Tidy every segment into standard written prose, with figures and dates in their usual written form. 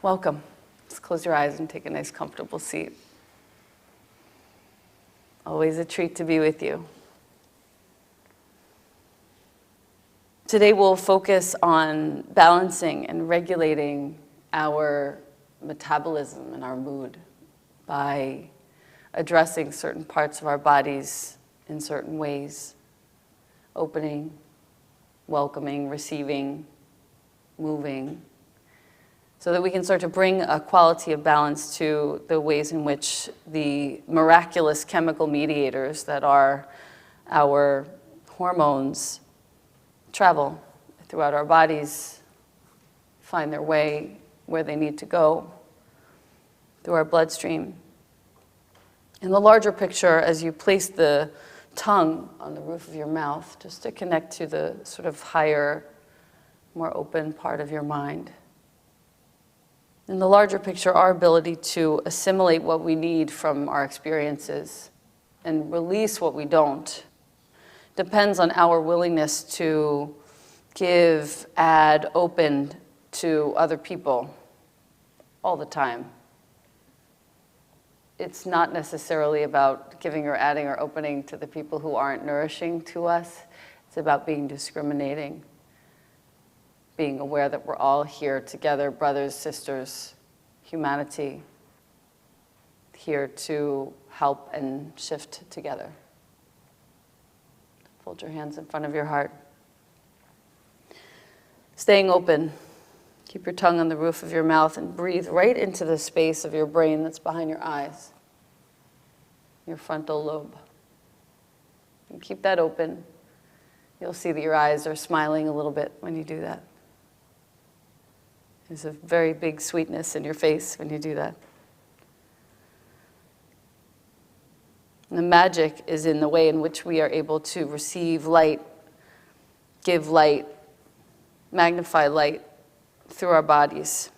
Welcome. Just close your eyes and take a nice comfortable seat. Always a treat to be with you. Today we'll focus on balancing and regulating our metabolism and our mood by addressing certain parts of our bodies in certain ways. Opening, welcoming, receiving, moving, so that we can start to bring a quality of balance to the ways in which the miraculous chemical mediators that are our hormones travel throughout our bodies, find their way where they need to go through our bloodstream. In the larger picture, as you place the tongue on the roof of your mouth, just to connect to the sort of higher, more open part of your mind. In the larger picture, our ability to assimilate what we need from our experiences and release what we don't depends on our willingness to give, add, open to other people all the time. It's not necessarily about giving or adding or opening to the people who aren't nourishing to us. It's about being discriminating, being aware that we're all here together, brothers, sisters, humanity, here to help and shift together. Fold your hands in front of your heart. Staying open. Keep your tongue on the roof of your mouth and breathe right into the space of your brain that's behind your eyes, your frontal lobe. And keep that open. You'll see that your eyes are smiling a little bit when you do that. There's a very big sweetness in your face when you do that. And the magic is in the way in which we are able to receive light, give light, magnify light through our bodies.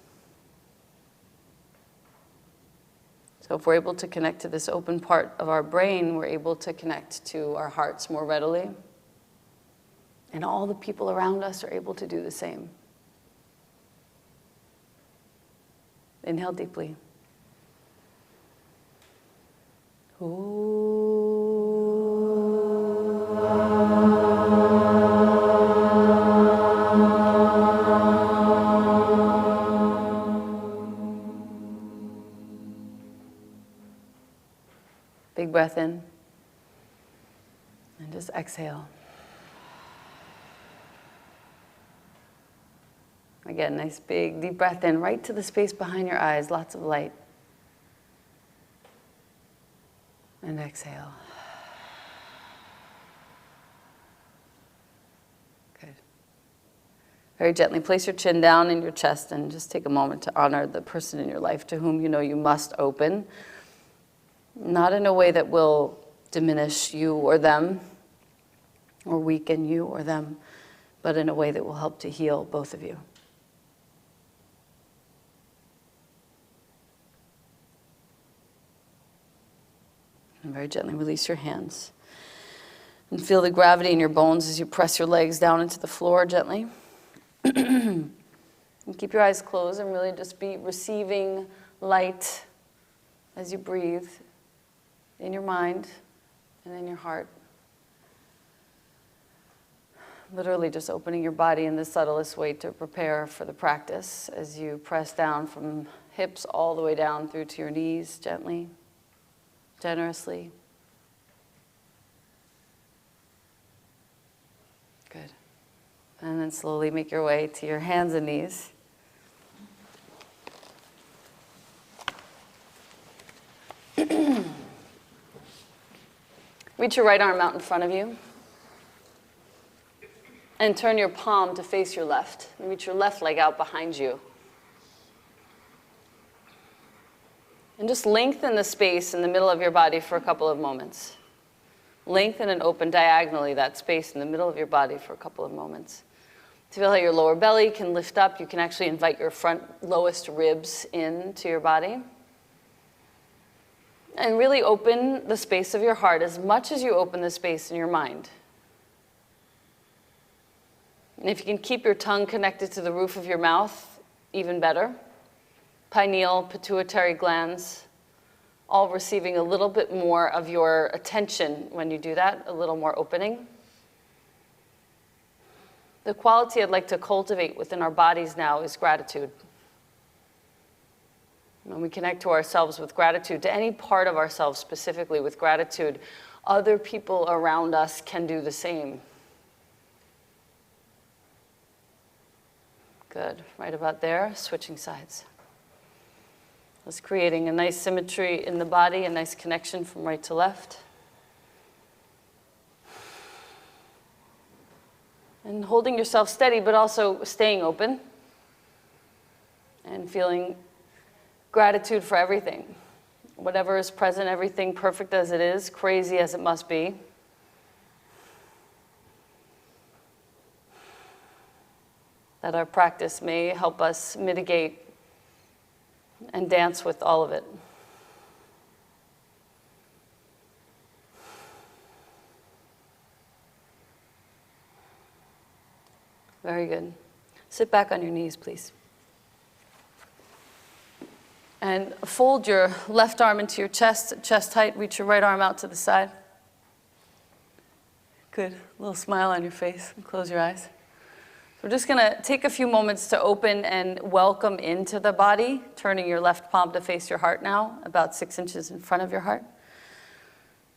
So if we're able to connect to this open part of our brain, we're able to connect to our hearts more readily. And all the people around us are able to do the same. Inhale deeply. Big breath in. And just exhale. Again, nice big deep breath in, right to the space behind your eyes, lots of light. And exhale. Good. Very gently place your chin down in your chest and just take a moment to honor the person in your life to whom you know you must open. Not in a way that will diminish you or them, or weaken you or them, but in a way that will help to heal both of you. And very gently release your hands. And feel the gravity in your bones as you press your legs down into the floor gently. And keep your eyes closed and really just be receiving light as you breathe in your mind and in your heart. Literally just opening your body in the subtlest way to prepare for the practice as you press down from hips all the way down through to your knees gently. Generously. Good. And then slowly make your way to your hands and knees. Reach your right arm out in front of you. And turn your palm to face your left. And reach your left leg out behind you. And just lengthen the space in the middle of your body for a couple of moments. Lengthen and open diagonally that space in the middle of your body for a couple of moments. To feel how your lower belly can lift up, you can actually invite your front lowest ribs into your body. And really open the space of your heart as much as you open the space in your mind. And if you can keep your tongue connected to the roof of your mouth, even better. pineal, pituitary glands, all receiving a little bit more of your attention when you do that, a little more opening. The quality I'd like to cultivate within our bodies now is gratitude. When we connect to ourselves with gratitude, to any part of ourselves specifically with gratitude, other people around us can do the same. Good, right about there, switching sides. Just creating a nice symmetry in the body, a nice connection from right to left. And holding yourself steady, but also staying open and feeling gratitude for everything. Whatever is present, everything perfect as it is, crazy as it must be. That our practice may help us mitigate and dance with all of it. Very good. Sit back on your knees, please. And fold your left arm into your chest, chest height. Reach your right arm out to the side. Good. A little smile on your face. And close your eyes. So we're just going to take a few moments to open and welcome into the body, turning your left palm to face your heart now, about 6 inches in front of your heart.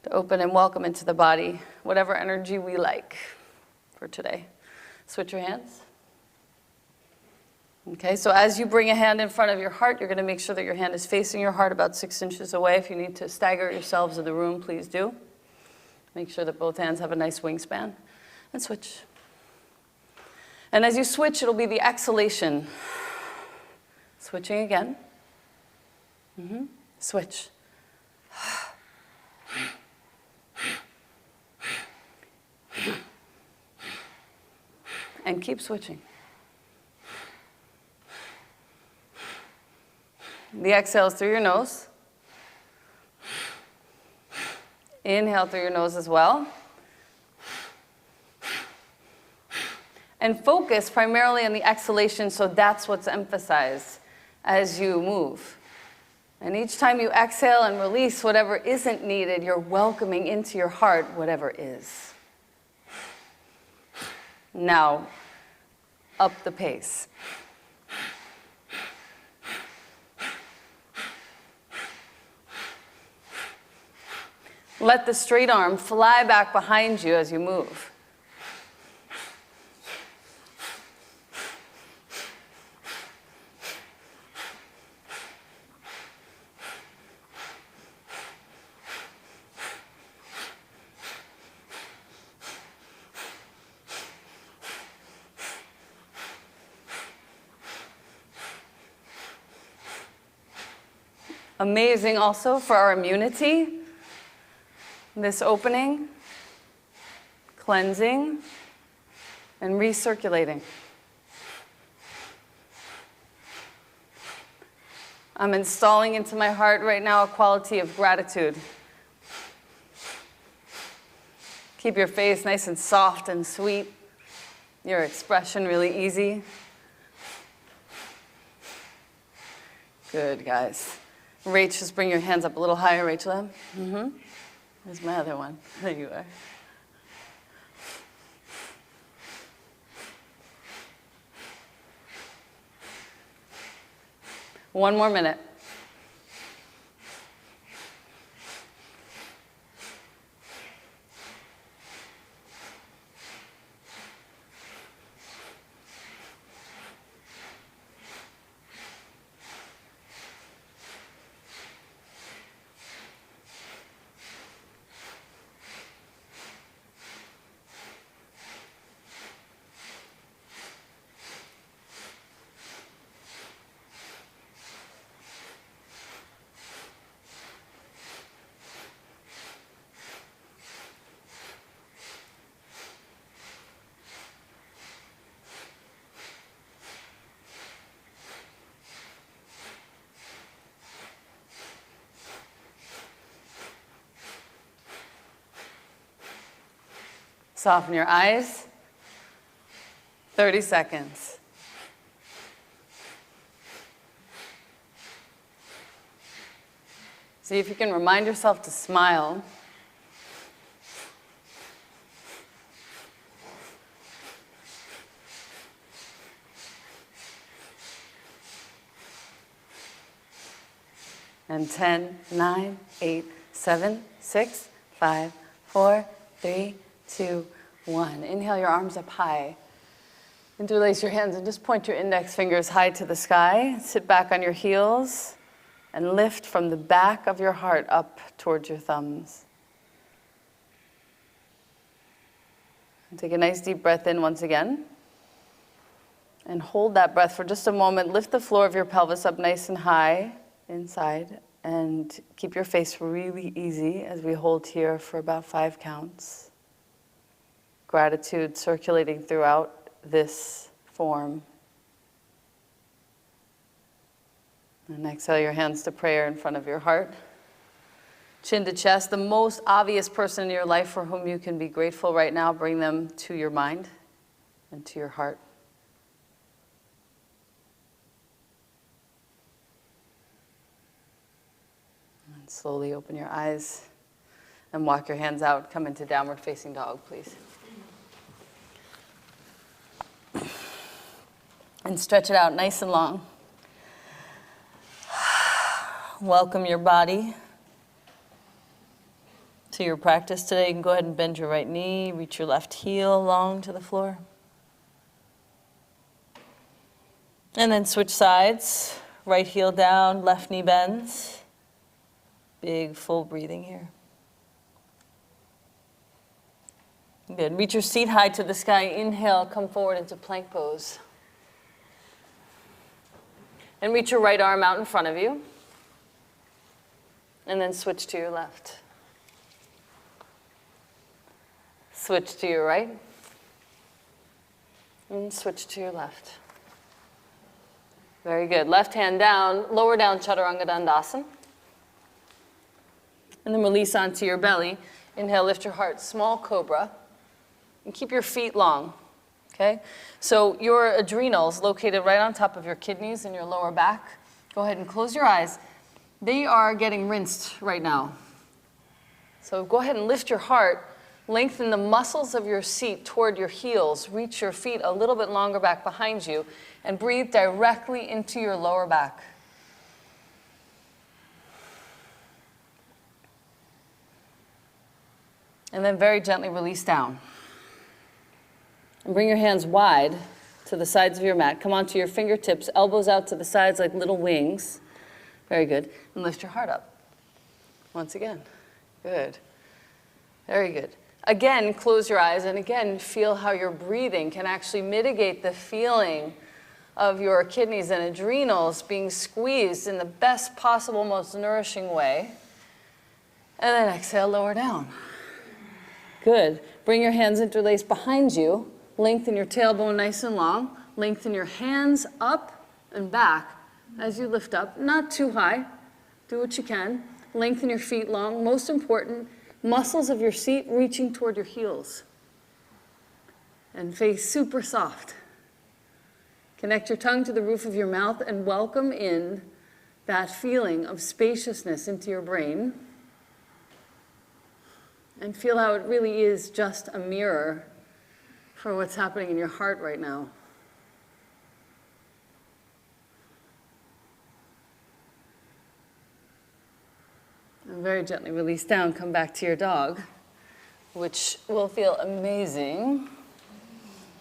To open and welcome into the body whatever energy we like for today. Switch your hands. Okay, so as you bring a hand in front of your heart, you're going to make sure that your hand is facing your heart about 6 inches away. If you need to stagger yourselves in the room, please do. Make sure that both hands have a nice wingspan. And switch. And as you switch, it'll be the exhalation. Switching again. Switch. And keep switching. The exhale is through your nose. Inhale through your nose as well. And focus primarily on the exhalation, so that's what's emphasized as you move. And each time you exhale and release whatever isn't needed, you're welcoming into your heart whatever is. Now, up the pace. Let the straight arm fly back behind you as you move. Amazing also for our immunity. This opening, cleansing, and recirculating. I'm installing into my heart right now a quality of gratitude. Keep your face nice and soft and sweet. Your expression really easy. Good, guys. Rach, just bring your hands up a little higher, Rachel. There's my other one. There you are. One more minute. Soften your eyes. 30 seconds. See if you can remind yourself to smile. And 10, 9, 8, 7, 6, 5, 4, 3, 2, 1. Inhale your arms up high. Interlace your hands and just point your index fingers high to the sky. Sit back on your heels and lift from the back of your heart up towards your thumbs. And take a nice deep breath in once again. And hold that breath for just a moment. Lift the floor of your pelvis up nice and high inside. And keep your face really easy as we hold here for about 5 counts. Gratitude circulating throughout this form. And exhale your hands to prayer in front of your heart. Chin to chest. The most obvious person in your life for whom you can be grateful right now, bring them to your mind and to your heart. And slowly open your eyes and walk your hands out. Come into downward facing dog, please. And stretch it out nice and long. Welcome your body to your practice today. You can go ahead and bend your right knee, reach your left heel long to the floor. And then switch sides. Right heel down, left knee bends. Big full breathing here. Good. Reach your seat high to the sky. Inhale, come forward into plank pose. And reach your right arm out in front of you. And then switch to your left. Switch to your right. And switch to your left. Very good. Left hand down, lower down Chaturanga Dandasana. And then release onto your belly. Inhale, lift your heart, small cobra. And keep your feet long. Okay? So your adrenals, located right on top of your kidneys and your lower back, go ahead and close your eyes. They are getting rinsed right now. So go ahead and lift your heart, lengthen the muscles of your seat toward your heels, reach your feet a little bit longer back behind you, and breathe directly into your lower back. And then very gently release down. And bring your hands wide to the sides of your mat. Come onto your fingertips, elbows out to the sides like little wings. Very good. And lift your heart up. Once again. Good. Very good. Again, close your eyes and again, feel how your breathing can actually mitigate the feeling of your kidneys and adrenals being squeezed in the best possible, most nourishing way. And then exhale, lower down. Good. Bring your hands interlaced behind you. Lengthen your tailbone nice and long. Lengthen your hands up and back as you lift up. Not too high. Do what you can. Lengthen your feet long. Most important, muscles of your seat reaching toward your heels. And face super soft. Connect your tongue to the roof of your mouth and welcome in that feeling of spaciousness into your brain. And feel how it really is just a mirror for what's happening in your heart right now. And very gently release down, come back to your dog, which will feel amazing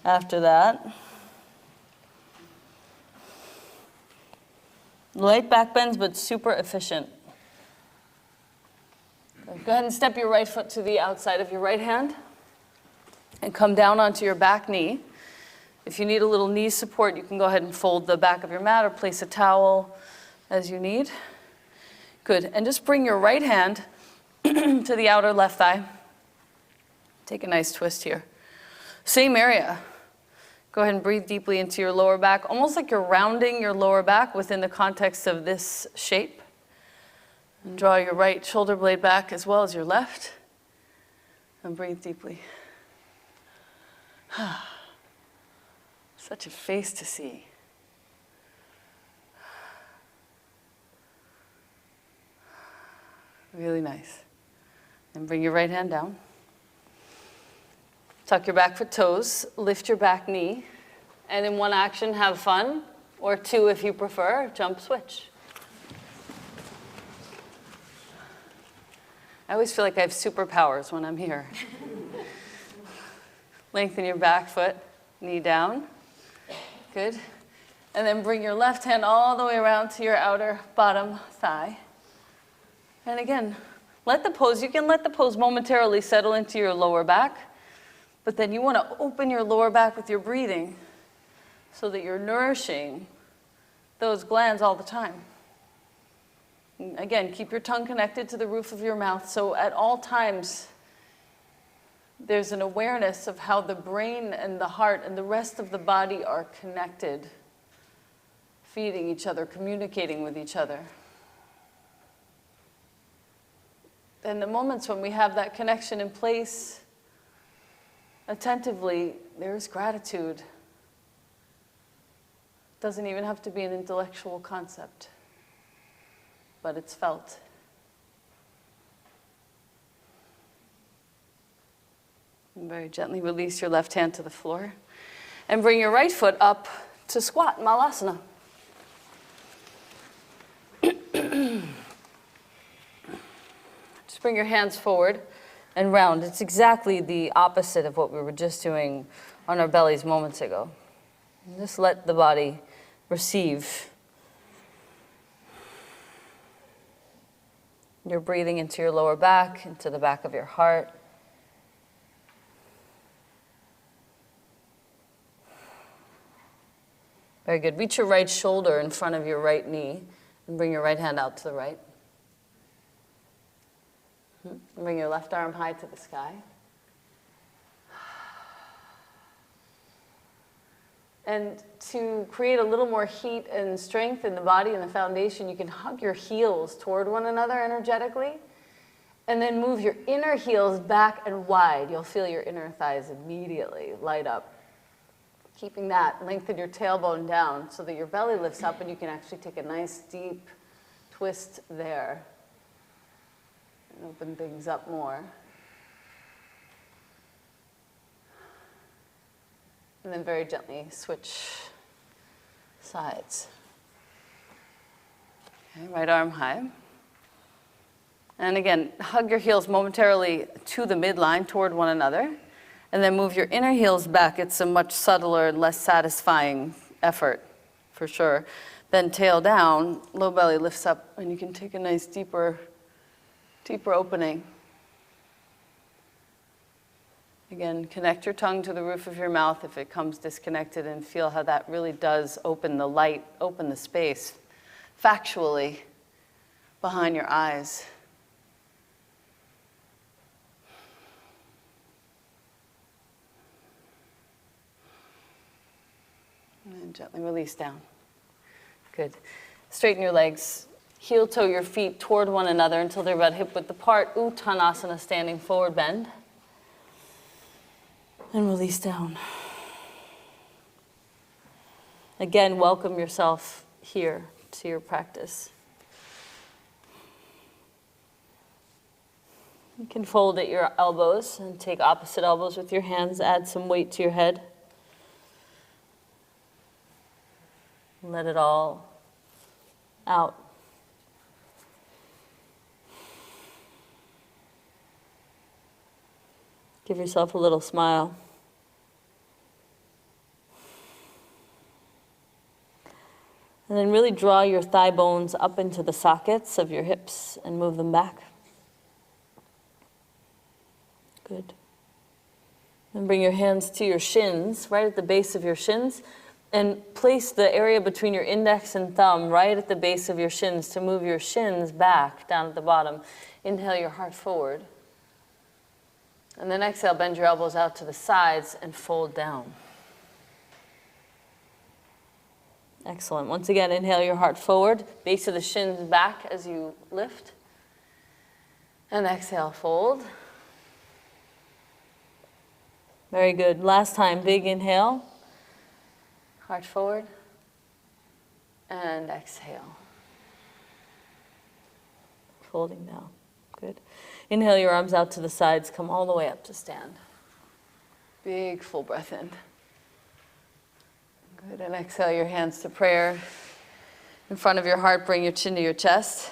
after that. Light back bends, but super efficient. Go ahead and step your right foot to the outside of your right hand and come down onto your back knee. If you need a little knee support, you can go ahead and fold the back of your mat or place a towel as you need. Good. And just bring your right hand to the outer left thigh. Take a nice twist here. Same area. Go ahead and breathe deeply into your lower back, almost like you're rounding your lower back within the context of this shape. And draw your right shoulder blade back as well as your left. And breathe deeply. Such a face to see. Really nice. And bring your right hand down. Tuck your back foot toes, lift your back knee, and in one action, have fun, or two if you prefer, jump switch. I always feel like I have superpowers when I'm here. Lengthen your back foot, knee down. Good. And then bring your left hand all the way around to your outer bottom thigh. And again, you can let the pose momentarily settle into your lower back, but then you want to open your lower back with your breathing so that you're nourishing those glands all the time. And again, keep your tongue connected to the roof of your mouth, so at all times there's an awareness of how the brain and the heart and the rest of the body are connected, feeding each other, communicating with each other. And the moments when we have that connection in place, attentively, there is gratitude. It doesn't even have to be an intellectual concept, but it's felt. And very gently release your left hand to the floor and bring your right foot up to squat, malasana. Just bring your hands forward and round. It's exactly the opposite of what we were just doing on our bellies moments ago. Just let the body receive. You're breathing into your lower back, into the back of your heart. Very good. Reach your right shoulder in front of your right knee and bring your right hand out to the right. And bring your left arm high to the sky. And to create a little more heat and strength in the body and the foundation, you can hug your heels toward one another energetically, and then move your inner heels back and wide. You'll feel your inner thighs immediately light up. Keeping that, lengthen your tailbone down so that your belly lifts up and you can actually take a nice deep twist there. And open things up more. And then very gently switch sides. Okay, right arm high. And again, hug your heels momentarily to the midline toward one another. And then move your inner heels back. It's a much subtler and less satisfying effort, for sure. Then tail down, low belly lifts up, and you can take a nice deeper opening. Again, connect your tongue to the roof of your mouth if it comes disconnected, and feel how that really does open the light, open the space, factually, behind your eyes. And then gently release down. Good. Straighten your legs. Heel toe your feet toward one another until they're about hip width apart. Uttanasana, standing forward bend. And release down. Again, welcome yourself here to your practice. You can fold at your elbows and take opposite elbows with your hands. Add some weight to your head. Let it all out. Give yourself a little smile. And then really draw your thigh bones up into the sockets of your hips and move them back. Good. And bring your hands to your shins, right at the base of your shins. And place the area between your index and thumb right at the base of your shins to move your shins back down at the bottom. Inhale your heart forward. And then exhale, bend your elbows out to the sides and fold down. Excellent. Once again, inhale your heart forward, base of the shins back as you lift. And exhale, fold. Very good. Last time, big inhale. Heart forward, and exhale. Folding down. Good. Inhale your arms out to the sides, come all the way up to stand. Big full breath in. Good, and exhale your hands to prayer. In front of your heart, bring your chin to your chest.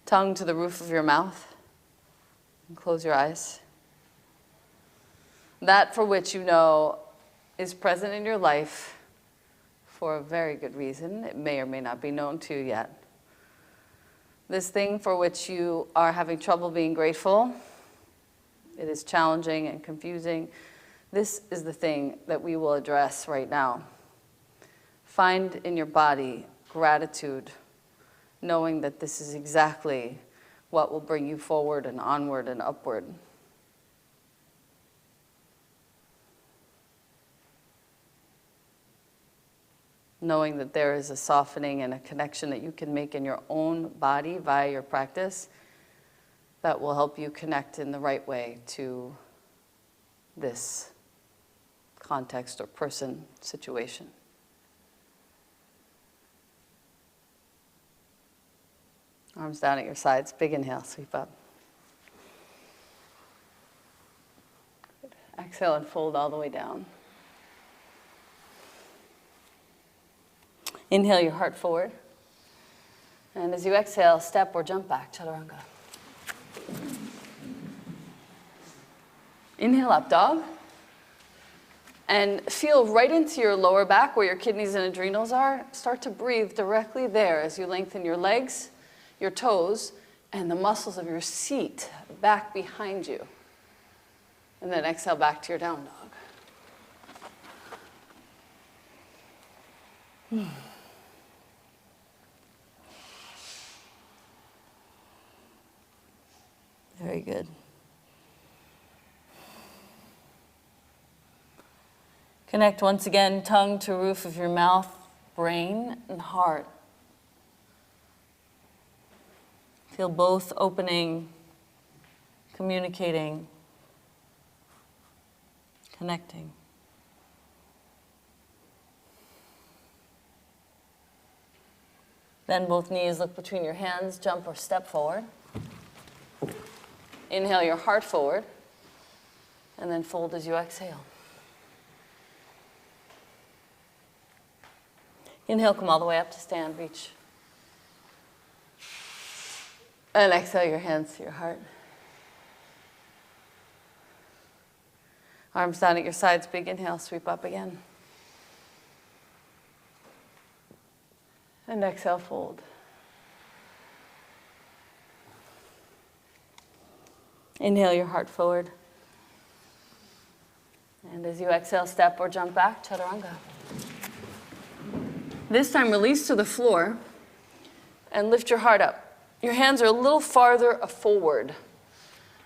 Tongue to the roof of your mouth. And close your eyes. That for which you know is present in your life for a very good reason. It may or may not be known to you yet. This thing for which you are having trouble being grateful, it is challenging and confusing. This is the thing that we will address right now. Find in your body gratitude, knowing that this is exactly what will bring you forward and onward and upward. Knowing that there is a softening and a connection that you can make in your own body via your practice that will help you connect in the right way to this context or person, situation. Arms down at your sides, big inhale, sweep up. Good. Exhale and fold all the way down. Inhale your heart forward. And as you exhale, step or jump back, chaturanga. Inhale up, dog. And feel right into your lower back where your kidneys and adrenals are. Start to breathe directly there as you lengthen your legs, your toes, and the muscles of your seat back behind you. And then exhale back to your down dog. Very good. Connect once again, tongue to roof of your mouth, brain and heart. Feel both opening, communicating, connecting. Then both knees look between your hands, jump or step forward. Inhale your heart forward, and then fold as you exhale. Inhale, come all the way up to stand, reach. And exhale your hands to your heart. Arms down at your sides, big inhale, sweep up again. And exhale, fold. Inhale your heart forward. And as you exhale, step or jump back, chaturanga. This time, release to the floor and lift your heart up. Your hands are a little farther forward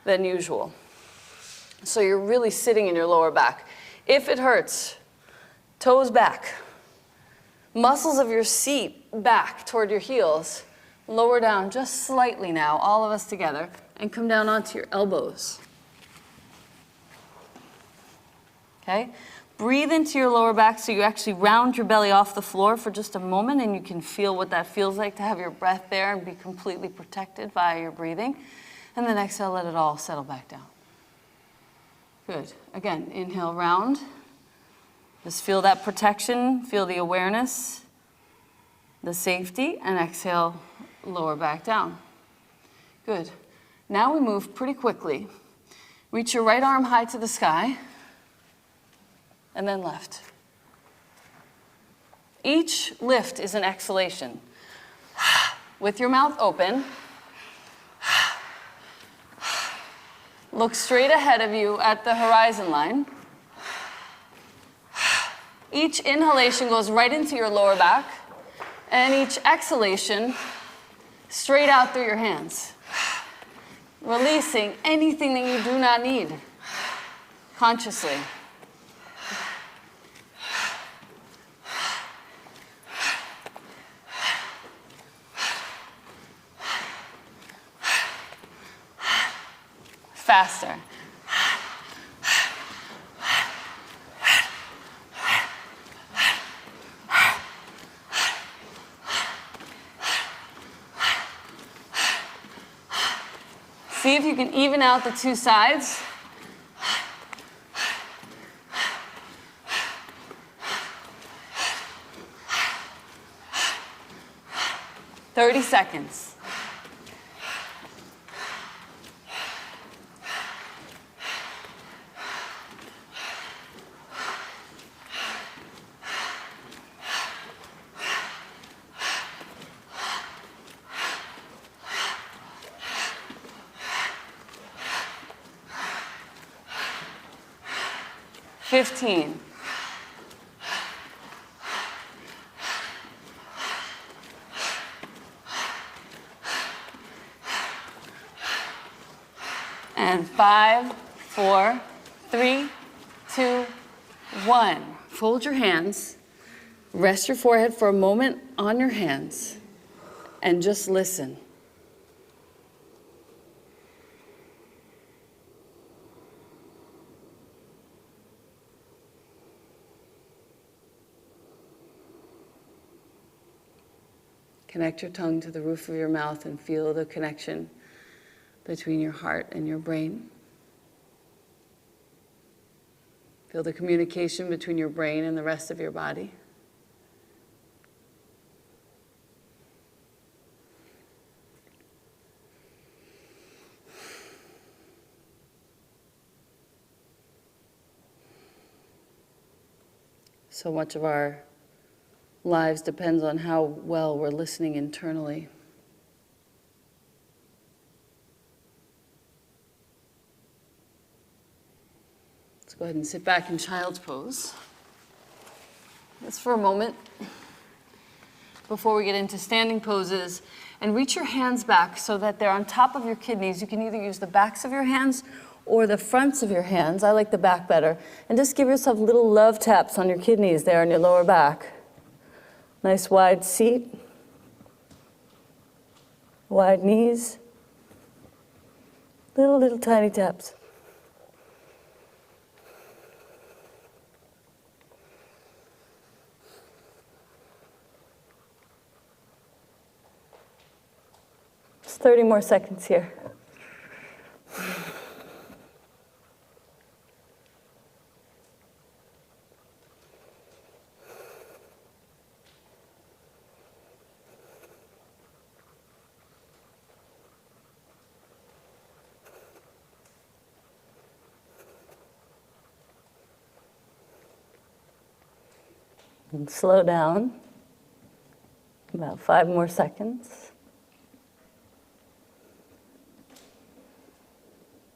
than usual. So you're really sitting in your lower back. If it hurts, toes back. Muscles of your seat back toward your heels. Lower down just slightly now, all of us together, and come down onto your elbows. Okay? Breathe into your lower back so you actually round your belly off the floor for just a moment, and you can feel what that feels like to have your breath there and be completely protected via your breathing. And then exhale, let it all settle back down. Good. Again, inhale, round. Just feel that protection, feel the awareness, the safety, and exhale, lower back down. Good. Now we move pretty quickly. Reach your right arm high to the sky, and then left. Each lift is an exhalation. With your mouth open, look straight ahead of you at the horizon line. Each inhalation goes right into your lower back, and each exhalation straight out through your hands. Releasing anything that you do not need consciously. Faster. See if you can even out the two sides. "30 seconds. "15. And 5, 4, 3, 2, 1. Fold your hands. Rest your forehead for a moment on your hands. And just listen. Connect your tongue to the roof of your mouth and feel the connection between your heart and your brain. Feel the communication between your brain and the rest of your body. So much of our lives depends on how well we're listening internally. Let's go ahead and sit back in child's pose. Just for a moment before we get into standing poses, and reach your hands back so that they're on top of your kidneys. You can either use the backs of your hands or the fronts of your hands. I like the back better. And just give yourself little love taps on your kidneys there on your lower back. Nice wide seat, wide knees, little tiny taps. Just 30 more seconds here. And slow down, about 5 more seconds.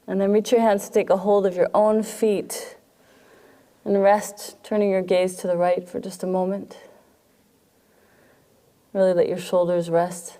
And then reach your hands to take a hold of your own feet and rest, turning your gaze to the right for just a moment. Really let your shoulders rest.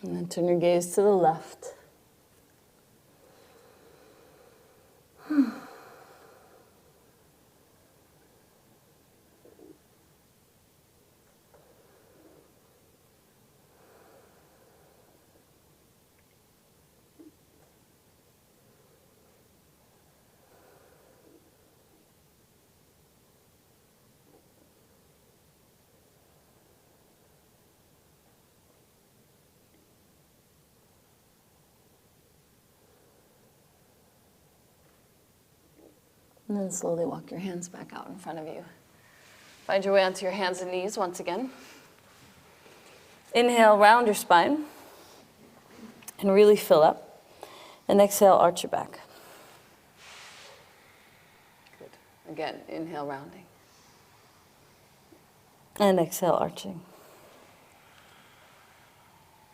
And then turn your gaze to the left. And then slowly walk your hands back out in front of you. Find your way onto your hands and knees once again. Inhale, round your spine and really fill up. And exhale, arch your back. Good. Again, inhale, rounding. And exhale, arching.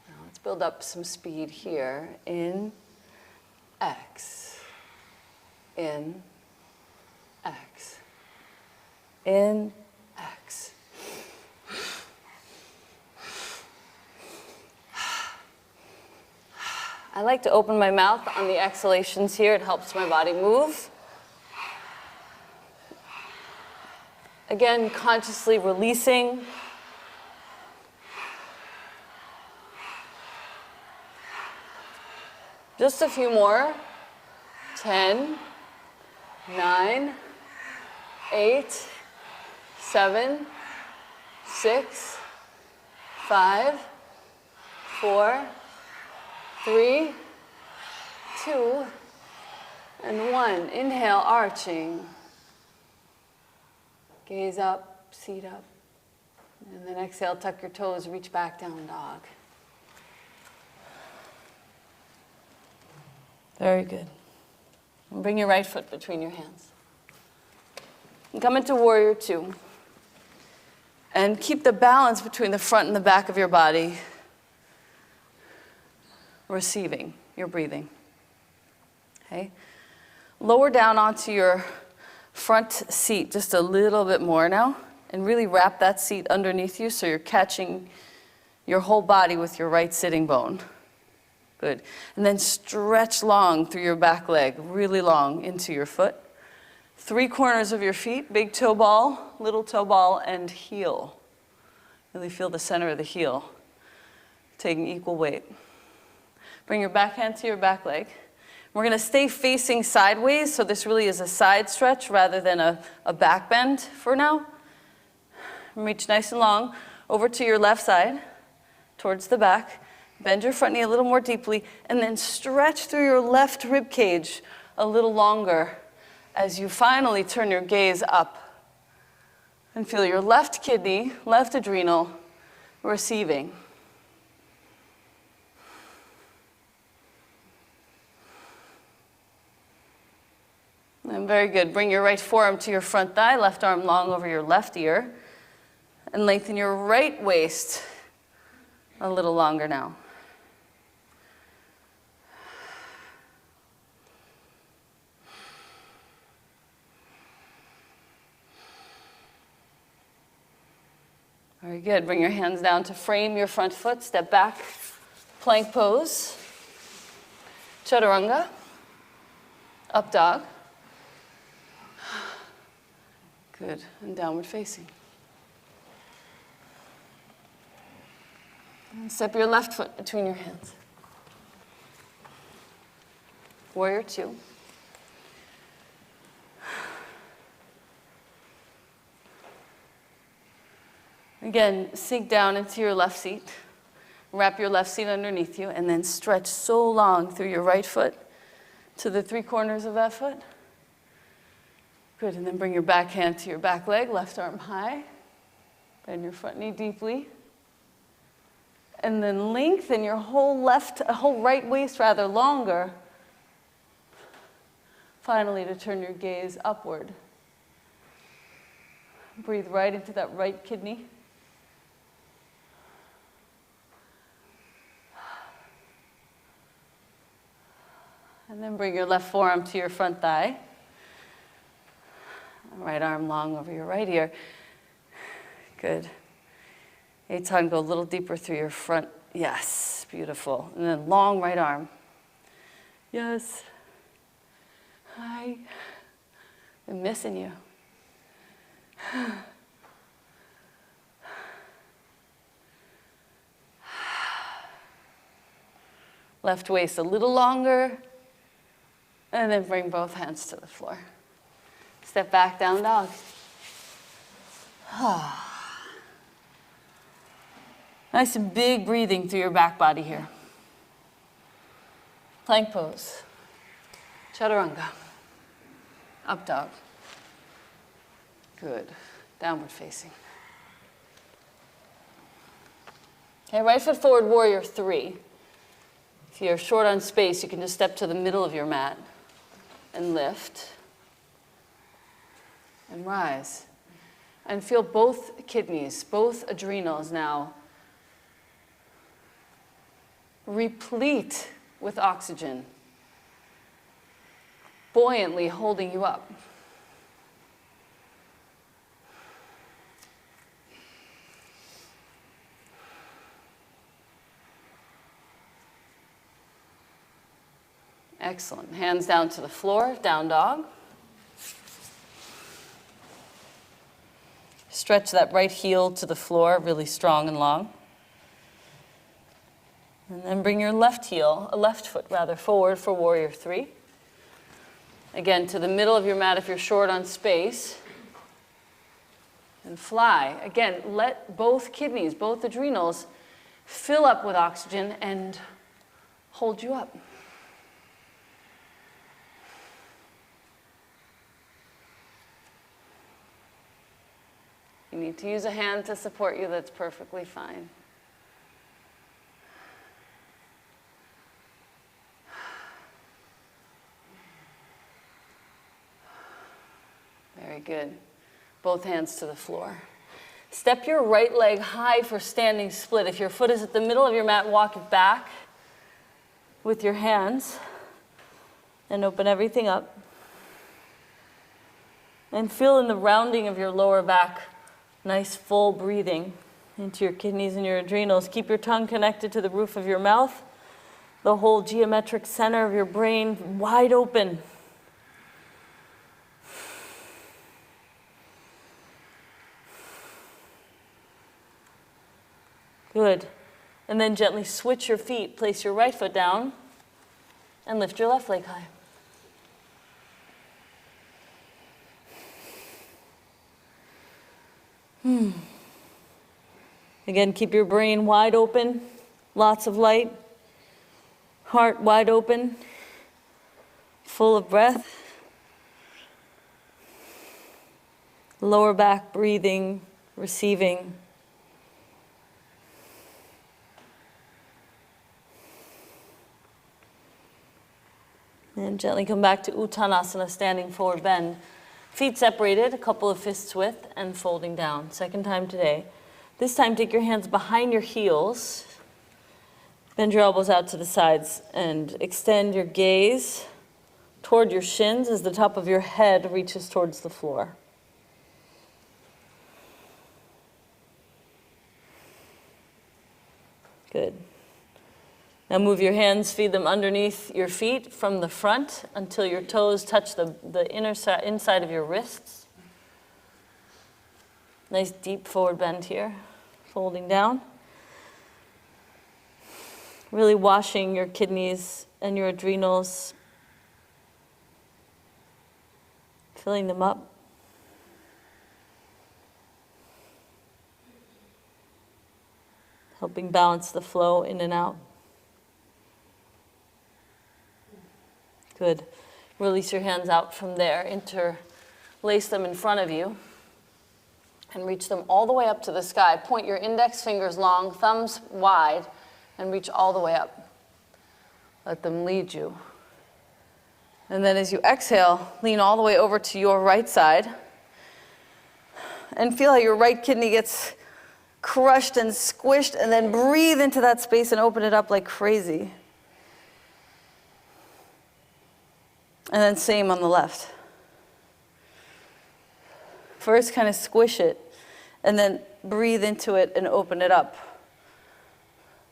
Now let's build up some speed here. In, X. In, X. In, X. I like to open my mouth on the exhalations here. It helps my body move. Again, consciously releasing Just a few more. 10, 9, 8, 7, 6, 5, 4, 3, 2, and 1. Inhale, arching. Gaze up, seat up. And then exhale, tuck your toes, reach back, down dog. Very good. And bring your right foot between your hands. And come into warrior two. And keep the balance between the front and the back of your body. Receiving your breathing. Okay? Lower down onto your front seat just a little bit more now. And really wrap that seat underneath you so you're catching your whole body with your right sitting bone. Good. And then stretch long through your back leg, really long into your foot. 3 corners of your feet, big toe ball, little toe ball, and heel. Really feel the center of the heel, taking equal weight. Bring your back hand to your back leg. We're going to stay facing sideways, so this really is a side stretch rather than a back bend for now. Reach nice and long over to your left side, towards the back. Bend your front knee a little more deeply, and then stretch through your left rib cage a little longer as you finally turn your gaze up. And feel your left kidney, left adrenal, receiving. And very good. Bring your right forearm to your front thigh, left arm long over your left ear. And lengthen your right waist a little longer now. Very good. Bring your hands down to frame your front foot. Step back, plank pose. Chaturanga, up dog. Good. And downward facing. And step your left foot between your hands. Warrior two. Again, sink down into your left seat. Wrap your left seat underneath you, and then stretch so long through your right foot to the 3 corners of that foot. Good, and then bring your back hand to your back leg, left arm high. Bend your front knee deeply. And then lengthen your whole right waist rather longer. Finally, to turn your gaze upward. Breathe right into that right kidney. And then bring your left forearm to your front thigh. Right arm long over your right ear. Good. Eitan, go a little deeper through your front. Yes, beautiful. And then long right arm. Yes. Hi. I'm missing you. Left waist a little longer. And then bring both hands to the floor. Step back, down dog. Nice and big breathing through your back body here. Plank pose. Chaturanga. Up dog. Good. Downward facing. Okay, right foot forward, warrior three. If you're short on space, you can just step to the middle of your mat and lift. And rise. And feel both kidneys, both adrenals now replete with oxygen, buoyantly holding you up. Excellent. Hands down to the floor, down dog. Stretch that right heel to the floor, really strong and long. And then bring your left foot rather, forward for warrior three. Again, to the middle of your mat if you're short on space. And fly. Again, let both kidneys, both adrenals, fill up with oxygen and hold you up. You need to use a hand to support you, that's perfectly fine. Very good. Both hands to the floor. Step your right leg high for standing split. If your foot is at the middle of your mat, walk it back with your hands and open everything up. And feel in the rounding of your lower back, nice full breathing into your kidneys and your adrenals. Keep your tongue connected to the roof of your mouth, the whole geometric center of your brain wide open. Good. And then gently switch your feet. Place your right foot down and lift your left leg high. Again, keep your brain wide open, lots of light, heart wide open, full of breath. Lower back breathing, receiving. And gently come back to Uttanasana, standing forward bend. Feet separated, a couple of fists width, and folding down. Second time today. This time, take your hands behind your heels. Bend your elbows out to the sides and extend your gaze toward your shins as the top of your head reaches towards the floor. Good. Now move your hands, feed them underneath your feet from the front until your toes touch the inside of your wrists. Nice deep forward bend here, folding down. Really washing your kidneys and your adrenals, filling them up. Helping balance the flow in and out. Good. Release your hands out from there. Interlace them in front of you. And reach them all the way up to the sky. Point your index fingers long, thumbs wide, and reach all the way up. Let them lead you. And then as you exhale, lean all the way over to your right side. And feel how your right kidney gets crushed and squished, and then breathe into that space and open it up like crazy. And then same on the left. First, kind of squish it, and then breathe into it and open it up,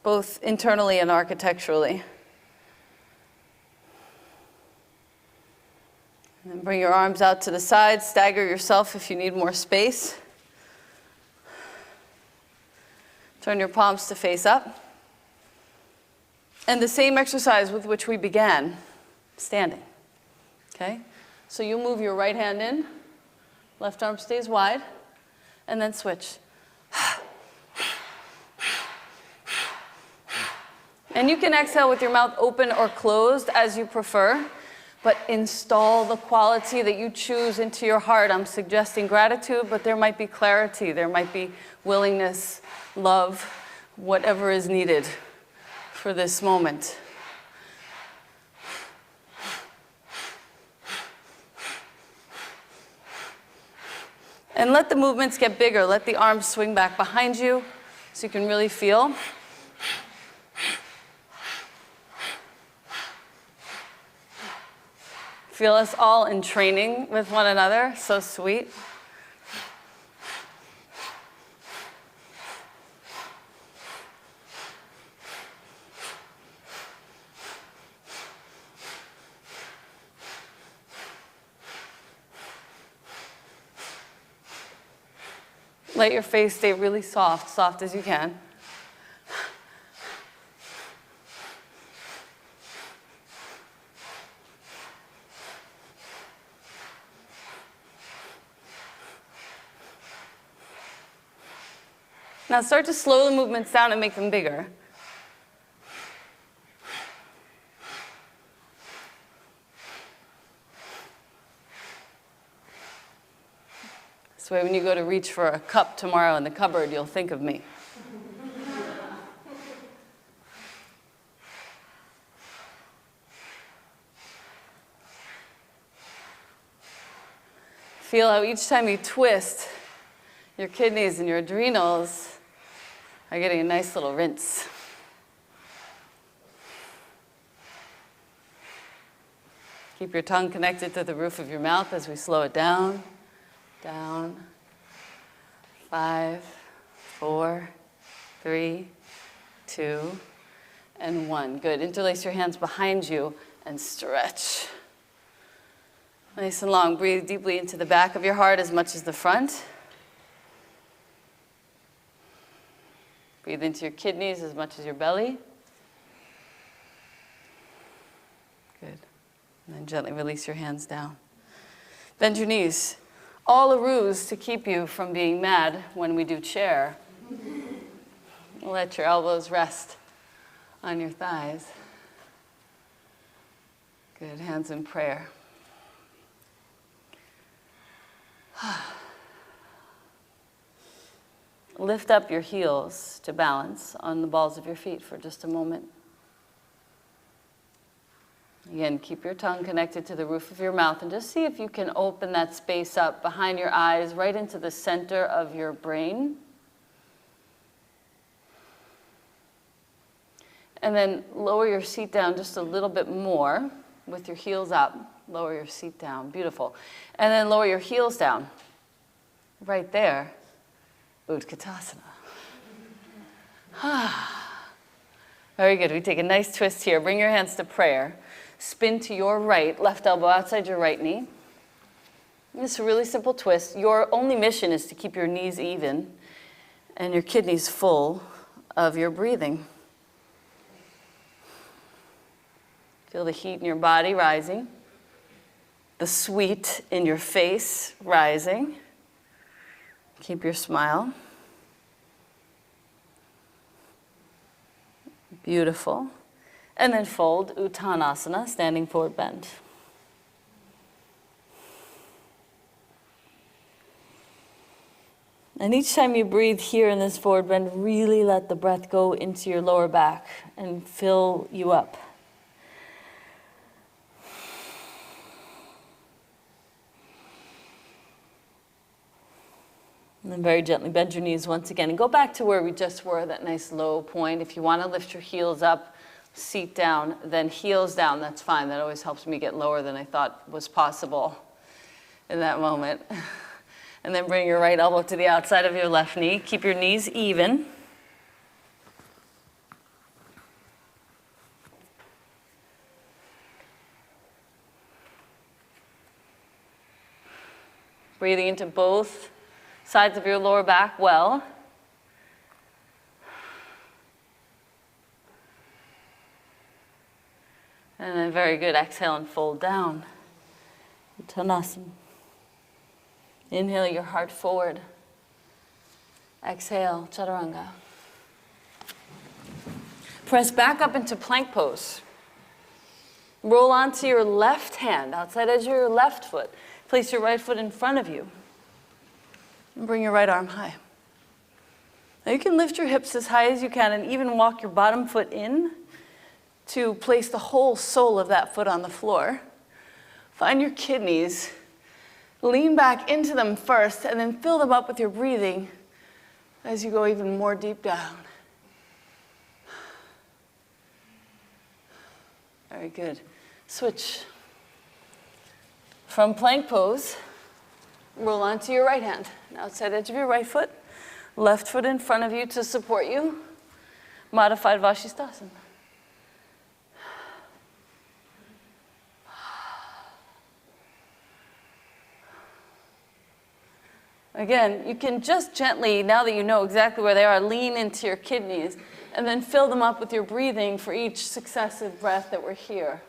both internally and architecturally. And then bring your arms out to the side, stagger yourself if you need more space. Turn your palms to face up. And the same exercise with which we began, standing. Okay? So you move your right hand in, left arm stays wide, and then switch. And you can exhale with your mouth open or closed as you prefer, but install the quality that you choose into your heart. I'm suggesting gratitude, but there might be clarity, there might be willingness, love, whatever is needed for this moment. And let the movements get bigger. Let the arms swing back behind you so you can really feel. Feel us all in training with one another. So sweet. Let your face stay really soft, soft as you can. Now start to slow the movements down and make them bigger. This way when you go to reach for a cup tomorrow in the cupboard, you'll think of me. Feel how each time you twist, your kidneys and your adrenals are getting a nice little rinse. Keep your tongue connected to the roof of your mouth as we slow it down. Down. 5, 4, 3, 2, and 1. Good. Interlace your hands behind you and stretch. Nice and long. Breathe deeply into the back of your heart as much as the front. Breathe into your kidneys as much as your belly. Good. And then gently release your hands down. Bend your knees. All a ruse to keep you from being mad when we do chair. Let your elbows rest on your thighs. Good. Hands in prayer. Lift up your heels to balance on the balls of your feet for just a moment. Again, keep your tongue connected to the roof of your mouth and just see if you can open that space up behind your eyes, right into the center of your brain. And then lower your seat down just a little bit more with your heels up. Lower your seat down. Beautiful. And then lower your heels down. Right there. Utkatasana. Very good. We take a nice twist here. Bring your hands to prayer. Spin to your right. Left elbow outside your right knee. This is a really simple twist. Your only mission is to keep your knees even and your kidneys full of your breathing. Feel the heat in your body rising. The sweet in your face rising. Keep your smile. Beautiful. And then fold, Uttanasana, standing forward bend. And each time you breathe here in this forward bend, really let the breath go into your lower back and fill you up. And then very gently bend your knees once again and go back to where we just were, that nice low point. If you want to lift your heels up, seat down, then heels down, that's fine. That always helps me get lower than I thought was possible in that moment. And then bring your right elbow to the outside of your left knee. Keep your knees even. Breathing into both sides of your lower back well. And then very good, exhale and fold down. Uttanasana. Inhale your heart forward. Exhale, chaturanga. Press back up into plank pose. Roll onto your left hand, outside edge of your left foot. Place your right foot in front of you. And bring your right arm high. Now you can lift your hips as high as you can and even walk your bottom foot in to place the whole sole of that foot on the floor. Find your kidneys. Lean back into them first and then fill them up with your breathing as you go even more deep down. Very good. Switch. From plank pose, roll onto your right hand. Outside edge of your right foot. Left foot in front of you to support you. Modified Vashisthasana. Again, you can just gently, now that you know exactly where they are, lean into your kidneys and then fill them up with your breathing for each successive breath that we're here.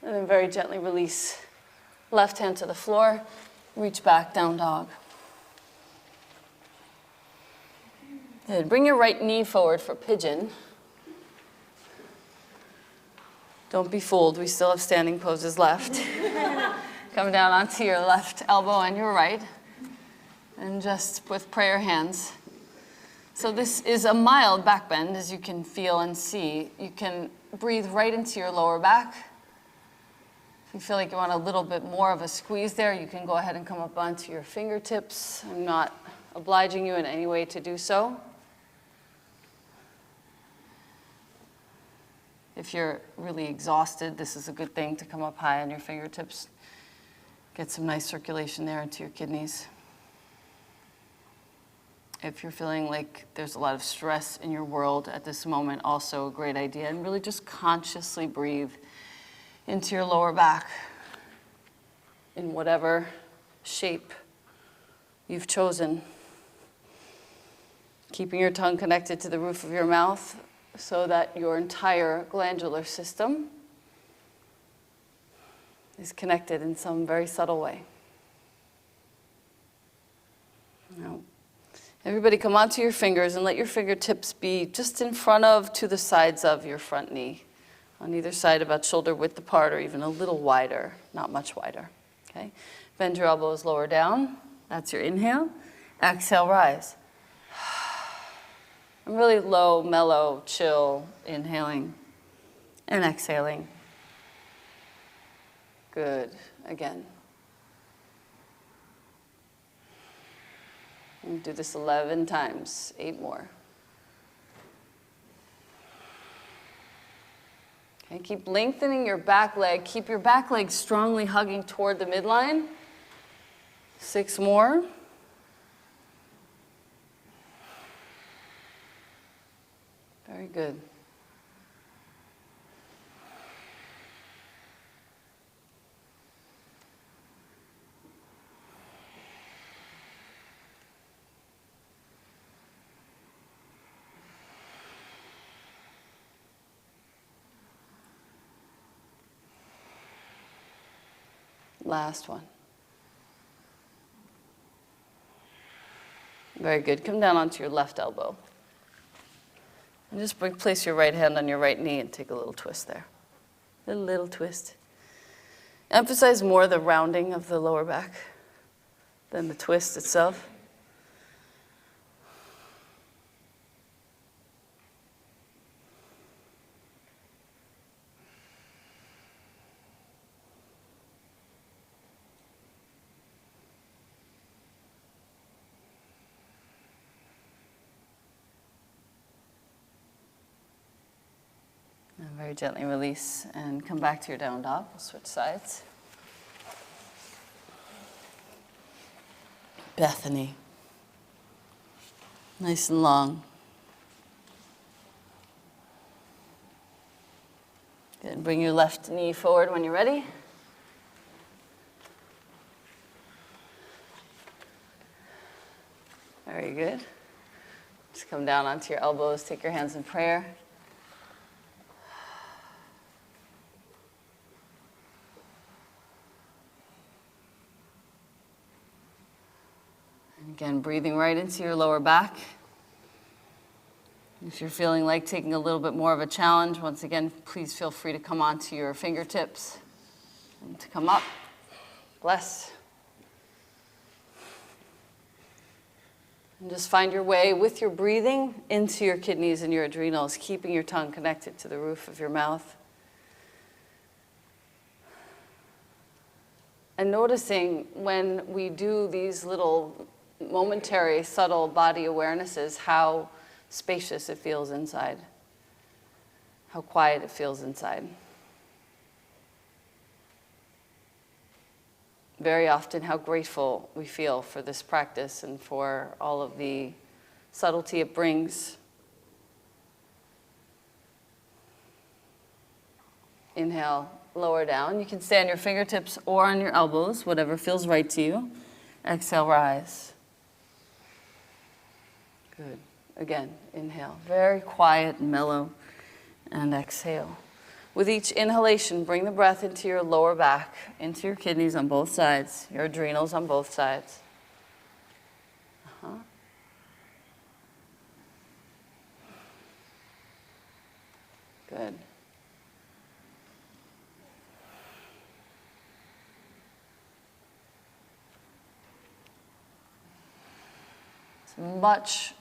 And then very gently release Left hand to the floor, reach back, down dog. Good. Bring your right knee forward for pigeon. Don't be fooled, we still have standing poses left. Come down onto your left elbow and your right, and just with prayer hands. So this is a mild back bend, as you can feel and see. You can breathe right into your lower back. If you feel like you want a little bit more of a squeeze there, you can go ahead and come up onto your fingertips. I'm not obliging you in any way to do so. If you're really exhausted, this is a good thing to come up high on your fingertips. Get some nice circulation there into your kidneys. If you're feeling like there's a lot of stress in your world at this moment, also a great idea. And really just consciously breathe into your lower back in whatever shape you've chosen. Keeping your tongue connected to the roof of your mouth so that your entire glandular system is connected in some very subtle way. Now, everybody come onto your fingers and let your fingertips be just in front of, to the sides of your front knee. On either side, about shoulder width apart or even a little wider, not much wider. Okay? Bend your elbows lower down. That's your inhale. Exhale, rise. And really low, mellow, chill, inhaling and exhaling. Good. Again. And do this 11 times, 8 more. Okay, keep lengthening your back leg. Keep your back leg strongly hugging toward the midline. 6 more. Very good. Last one. Very good. Come down onto your left elbow. And just place your right hand on your right knee and take a little twist there. A little twist. Emphasize more the rounding of the lower back than the twist itself. And very gently release and come back to your down dog. We'll switch sides. Bethany. Nice and long. Good. Bring your left knee forward when you're ready. Very good. Just come down onto your elbows. Take your hands in prayer. Again, breathing right into your lower back. If you're feeling like taking a little bit more of a challenge, once again, please feel free to come onto your fingertips and to come up. Bless. And just find your way with your breathing into your kidneys and your adrenals, keeping your tongue connected to the roof of your mouth. And noticing when we do these little momentary, subtle body awarenesses, how spacious it feels inside, how quiet it feels inside. Very often, how grateful we feel for this practice and for all of the subtlety it brings. Inhale, lower down. You can stay on your fingertips or on your elbows, whatever feels right to you. Exhale, rise. Good. Again, inhale. Very quiet and mellow. And exhale. With each inhalation, bring the breath into your lower back, into your kidneys on both sides, your adrenals on both sides. Good. It's much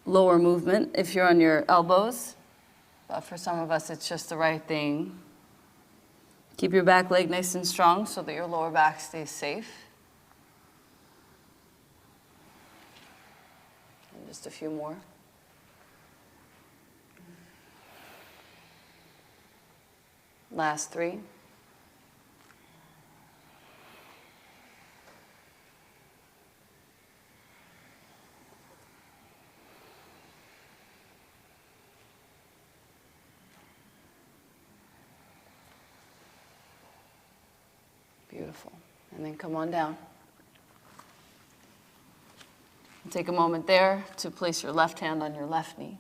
lower movement if you're on your elbows, but for some of us it's just the right thing. Keep your back leg nice and strong so that your lower back stays safe. And just a few more. Last 3. Beautiful. And then come on down. Take a moment there to place your left hand on your left knee.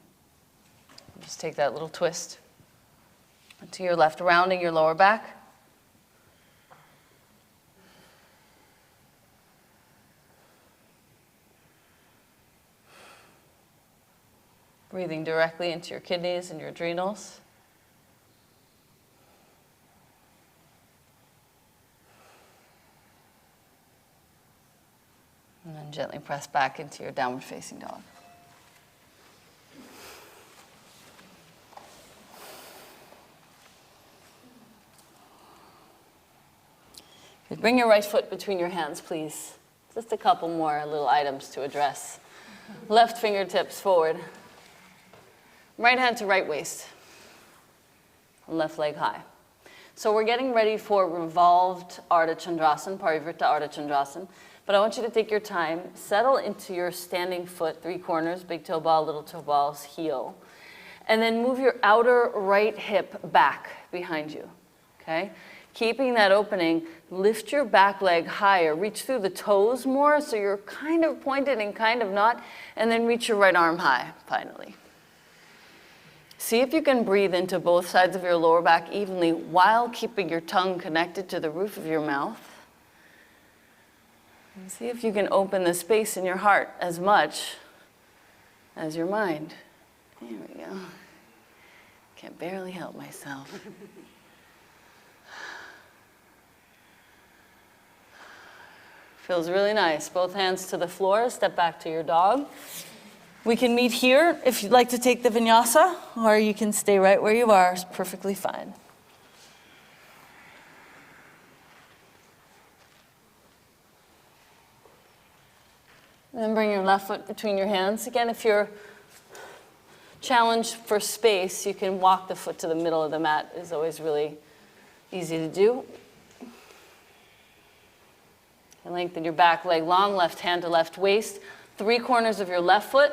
Just take that little twist to your left, rounding your lower back. Breathing directly into your kidneys and your adrenals. And then gently press back into your downward facing dog. Bring your right foot between your hands, please. Just a couple more little items to address. Left fingertips forward. Right hand to right waist. Left leg high. So we're getting ready for revolved Ardha Chandrasana, Parivrtta Ardha Chandrasana. But I want you to take your time, settle into your standing foot, 3 corners, big toe ball, little toe ball's heel. And then move your outer right hip back behind you, okay? Keeping that opening, lift your back leg higher, reach through the toes more so you're kind of pointed and kind of not, and then reach your right arm high, finally. See if you can breathe into both sides of your lower back evenly while keeping your tongue connected to the roof of your mouth. And see if you can open the space in your heart as much as your mind. There we go. Can barely help myself. Feels really nice. Both hands to the floor, step back to your dog. We can meet here if you'd like to take the vinyasa, or you can stay right where you are. It's perfectly fine. And then bring your left foot between your hands. Again, if you're challenged for space, you can walk the foot to the middle of the mat. It's always really easy to do. And lengthen your back leg long, left hand to left waist. 3 corners of your left foot,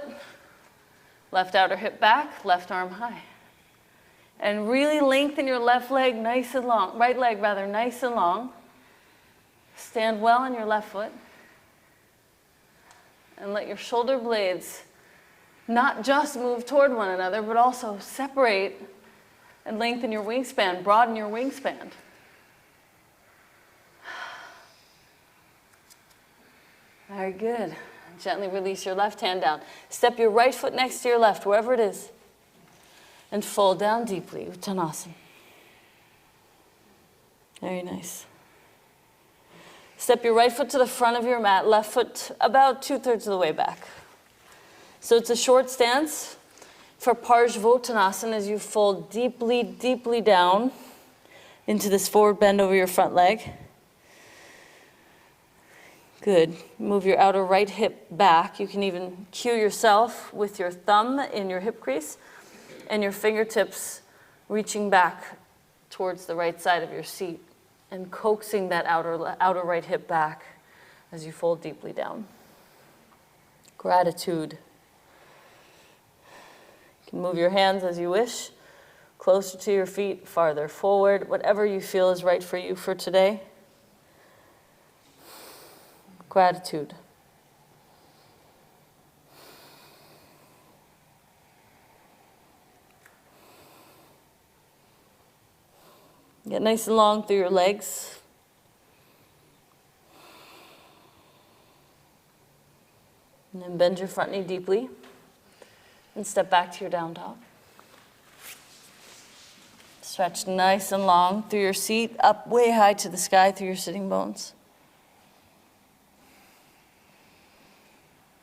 left outer hip back, left arm high. And really lengthen your left leg nice and long, right leg rather, nice and long. Stand well on your left foot. And let your shoulder blades not just move toward one another, but also separate and lengthen your wingspan, broaden your wingspan. Very good. Gently release your left hand down. Step your right foot next to your left, wherever it is. And fold down deeply, Uttanasana. Very nice. Step your right foot to the front of your mat, left foot about 2/3 of the way back. So it's a short stance for Parsvottanasana as you fold deeply, deeply down into this forward bend over your front leg. Good. Move your outer right hip back. You can even cue yourself with your thumb in your hip crease and your fingertips reaching back towards the right side of your seat and coaxing that outer right hip back as you fold deeply down. Gratitude. You can move your hands as you wish, closer to your feet, farther forward, whatever you feel is right for you for today. Gratitude. Get nice and long through your legs. And then bend your front knee deeply and step back to your down dog. Stretch nice and long through your seat, up way high to the sky through your sitting bones.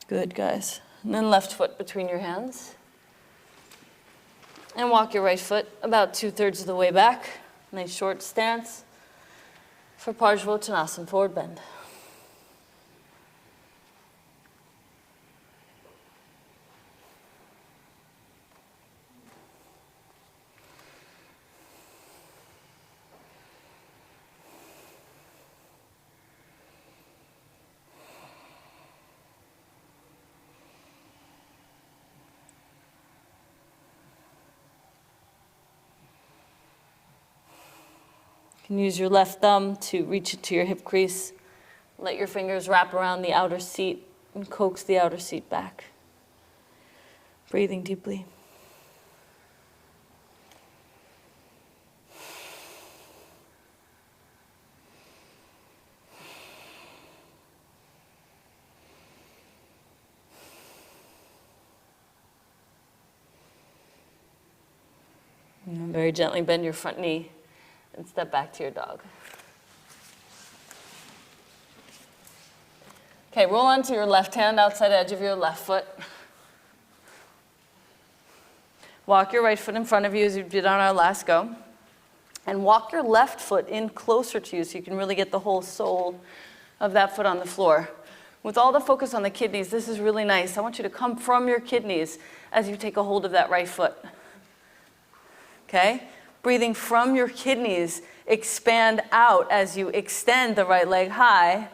Good, guys. And then left foot between your hands. And walk your right foot about 2/3 of the way back. Nice short stance for Parsvottanasana, forward bend. You can use your left thumb to reach it to your hip crease. Let your fingers wrap around the outer seat and coax the outer seat back. Breathing deeply. And very gently bend your front knee and step back to your dog. Okay, roll onto your left hand, outside edge of your left foot. Walk your right foot in front of you as you did on our last go. And walk your left foot in closer to you so you can really get the whole sole of that foot on the floor. With all the focus on the kidneys, this is really nice. I want you to come from your kidneys as you take a hold of that right foot. Okay? Breathing from your kidneys, expand out as you extend the right leg high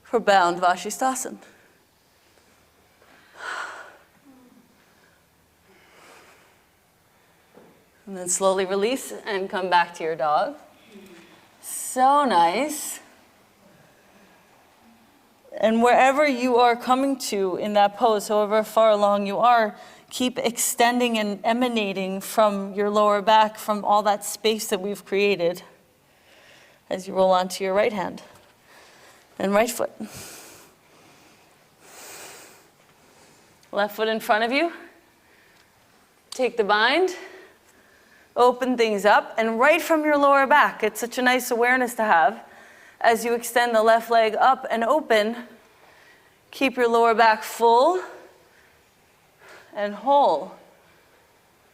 for bound Vashisthasana. And then slowly release and come back to your dog. So nice. And wherever you are coming to in that pose, however far along you are, keep extending and emanating from your lower back, from all that space that we've created as you roll onto your right hand and right foot. Left foot in front of you. Take the bind. Open things up. And right from your lower back, it's such a nice awareness to have. As you extend the left leg up and open, keep your lower back full and whole.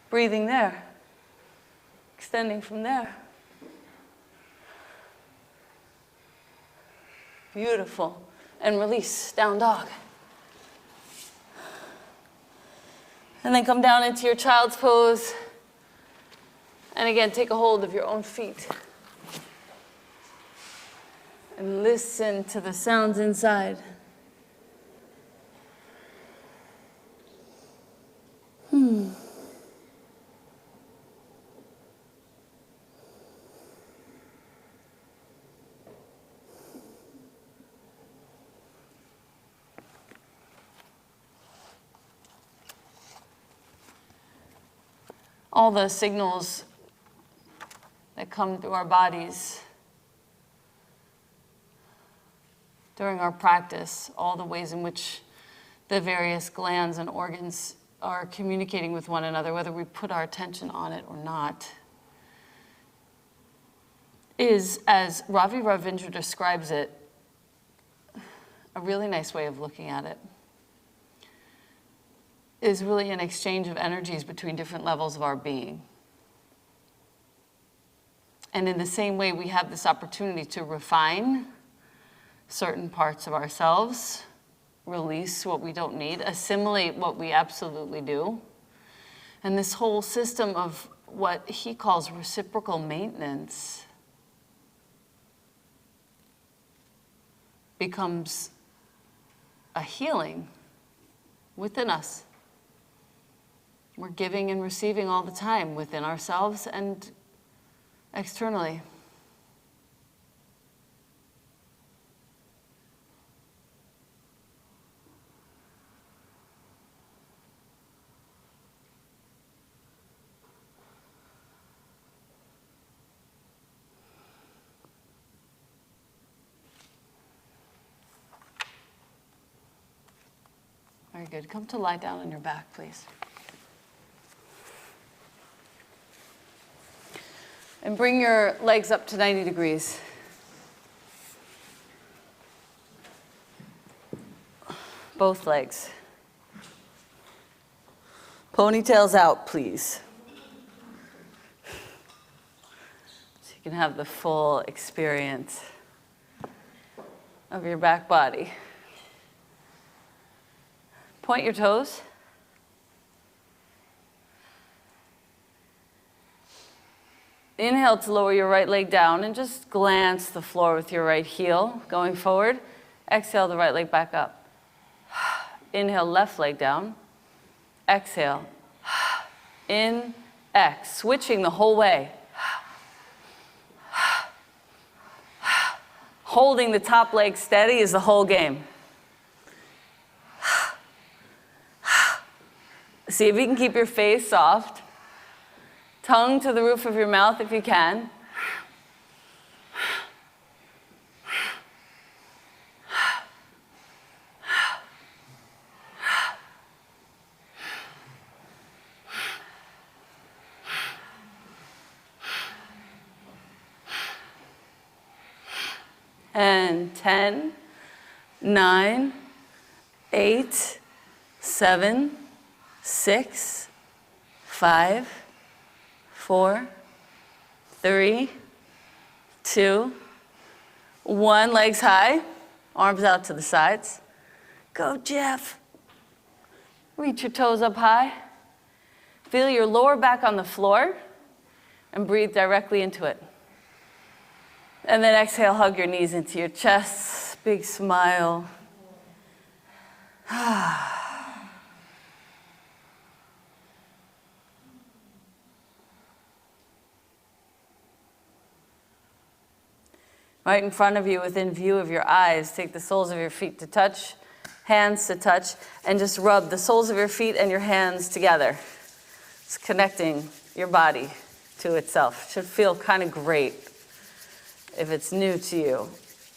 Breathing there. Extending from there. Beautiful. And release, down dog. And then come down into your child's pose. And again, take a hold of your own feet. And listen to the sounds inside. All the signals that come through our bodies during our practice, all the ways in which the various glands and organs are communicating with one another, whether we put our attention on it or not, is, as Ravi Ravindra describes it, a really nice way of looking at it, is really an exchange of energies between different levels of our being. And in the same way, we have this opportunity to refine certain parts of ourselves, release what we don't need, assimilate what we absolutely do. And this whole system of what he calls reciprocal maintenance becomes a healing within us. We're giving and receiving all the time within ourselves and externally. Very good. Come to lie down on your back, please. And bring your legs up to 90 degrees. Both legs. Ponytails out, please. So you can have the full experience of your back body. Point your toes. Inhale to lower your right leg down and just glance the floor with your right heel going forward. Exhale the right leg back up. Inhale, left leg down. Exhale. In, X. Switching the whole way. Holding the top leg steady is the whole game. See if you can keep your face soft. Tongue to the roof of your mouth if you can. And 10, 9, 8, 7, 6, 5, 4, 3, 2, 1. Legs high, arms out to the sides. Go, Jeff. Reach your toes up high. Feel your lower back on the floor and breathe directly into it. And then exhale, hug your knees into your chest. Big smile. Right in front of you, within view of your eyes, take the soles of your feet to touch, hands to touch, and just rub the soles of your feet and your hands together. It's connecting your body to itself. It should feel kind of great if it's new to you.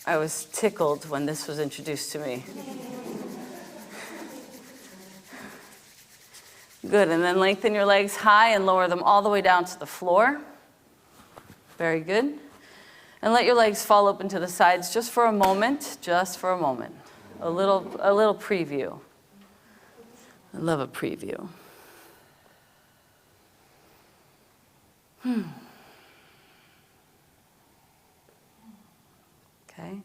I was tickled when this was introduced to me. Good, and then lengthen your legs high and lower them all the way down to the floor. Very good. And let your legs fall open to the sides just for a moment, just for a moment. A little preview. I love a preview. Okay.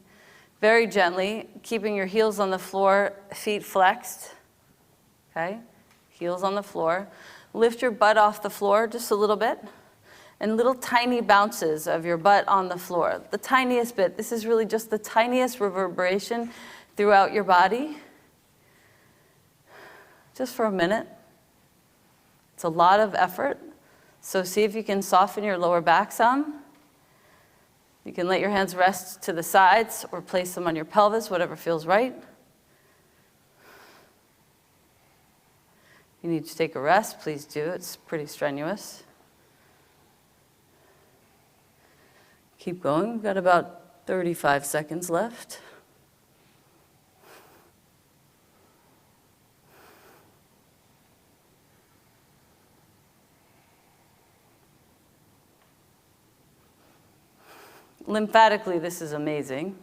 Very gently, keeping your heels on the floor, feet flexed. Okay. Heels on the floor. Lift your butt off the floor just a little bit. And little tiny bounces of your butt on the floor. The tiniest bit. This is really just the tiniest reverberation throughout your body. Just for a minute. It's a lot of effort. So see if you can soften your lower back some. You can let your hands rest to the sides or place them on your pelvis, whatever feels right. If you need to take a rest, please do. It's pretty strenuous. Keep going. We've got about 35 seconds left. Lymphatically, this is amazing,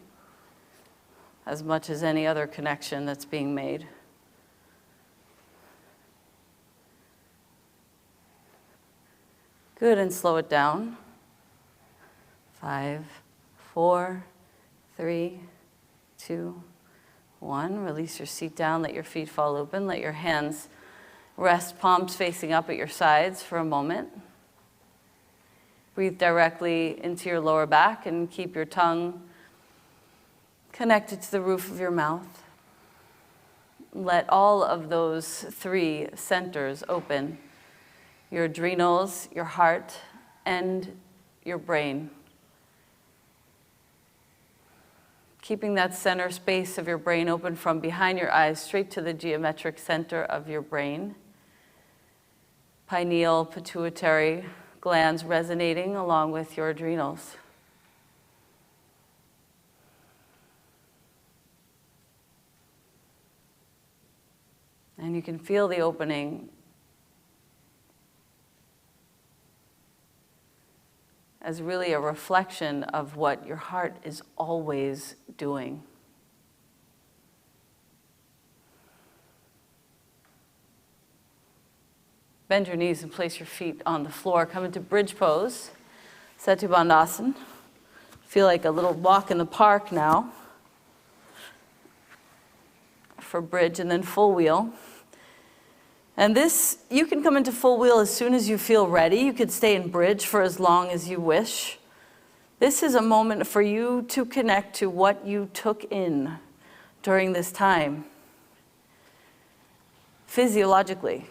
as much as any other connection that's being made. Good, and slow it down. 5, 4, 3, 2, 1. Release your seat down, let your feet fall open, let your hands rest, palms facing up at your sides for a moment. Breathe directly into your lower back and keep your tongue connected to the roof of your mouth. Let all of those 3 centers open: your adrenals, your heart, and your brain. Keeping that center space of your brain open from behind your eyes straight to the geometric center of your brain. Pineal, pituitary glands resonating along with your adrenals. And you can feel the opening as really a reflection of what your heart is always doing. Bend your knees and place your feet on the floor. Come into bridge pose, Setu Bandhasan. Feel like a little walk in the park now for bridge, and then full wheel. And this, you can come into full wheel as soon as you feel ready. You could stay in bridge for as long as you wish. This is a moment for you to connect to what you took in during this time. Physiologically,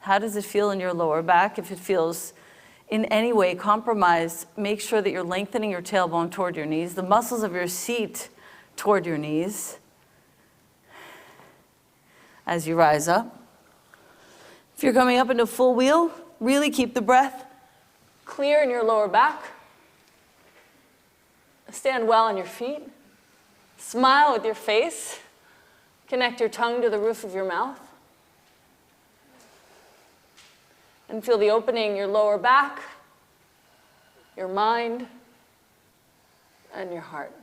how does it feel in your lower back? If it feels in any way compromised, make sure that you're lengthening your tailbone toward your knees, the muscles of your seat toward your knees as you rise up. If you're coming up into full wheel, really keep the breath clear in your lower back. Stand well on your feet. Smile with your face. Connect your tongue to the roof of your mouth. And feel the opening in your lower back, your mind, and your heart.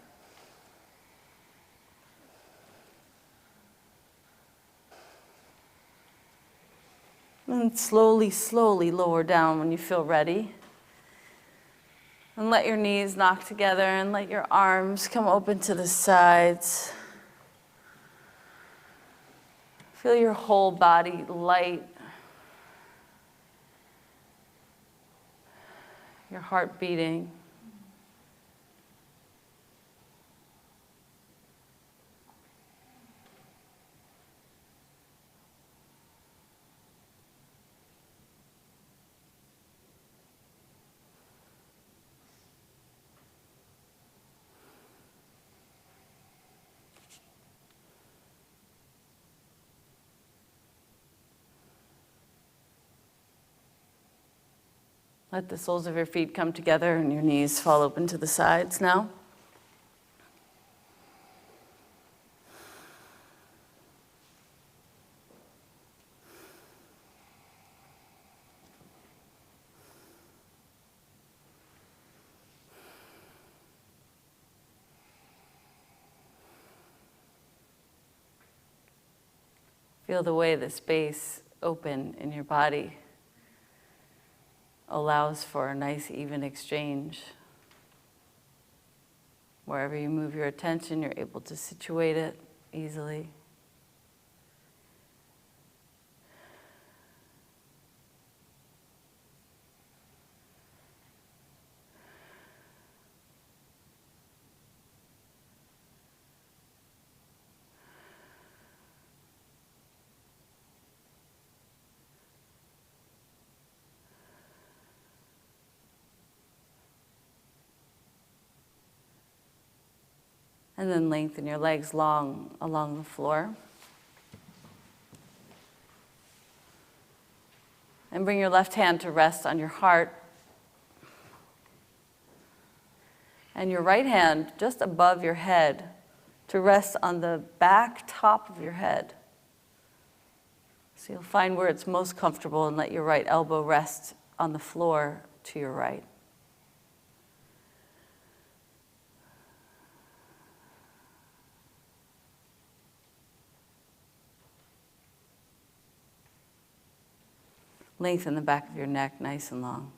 And slowly, slowly lower down when you feel ready. And let your knees knock together and let your arms come open to the sides. Feel your whole body light. Your heart beating. Let the soles of your feet come together and your knees fall open to the sides now. Feel the way the space open in your body allows for a nice even exchange. Wherever you move your attention, you're able to situate it easily. And then lengthen your legs long along the floor. And bring your left hand to rest on your heart. And your right hand just above your head to rest on the back top of your head. So you'll find where it's most comfortable and let your right elbow rest on the floor to your right. Lengthen the back of your neck nice and long.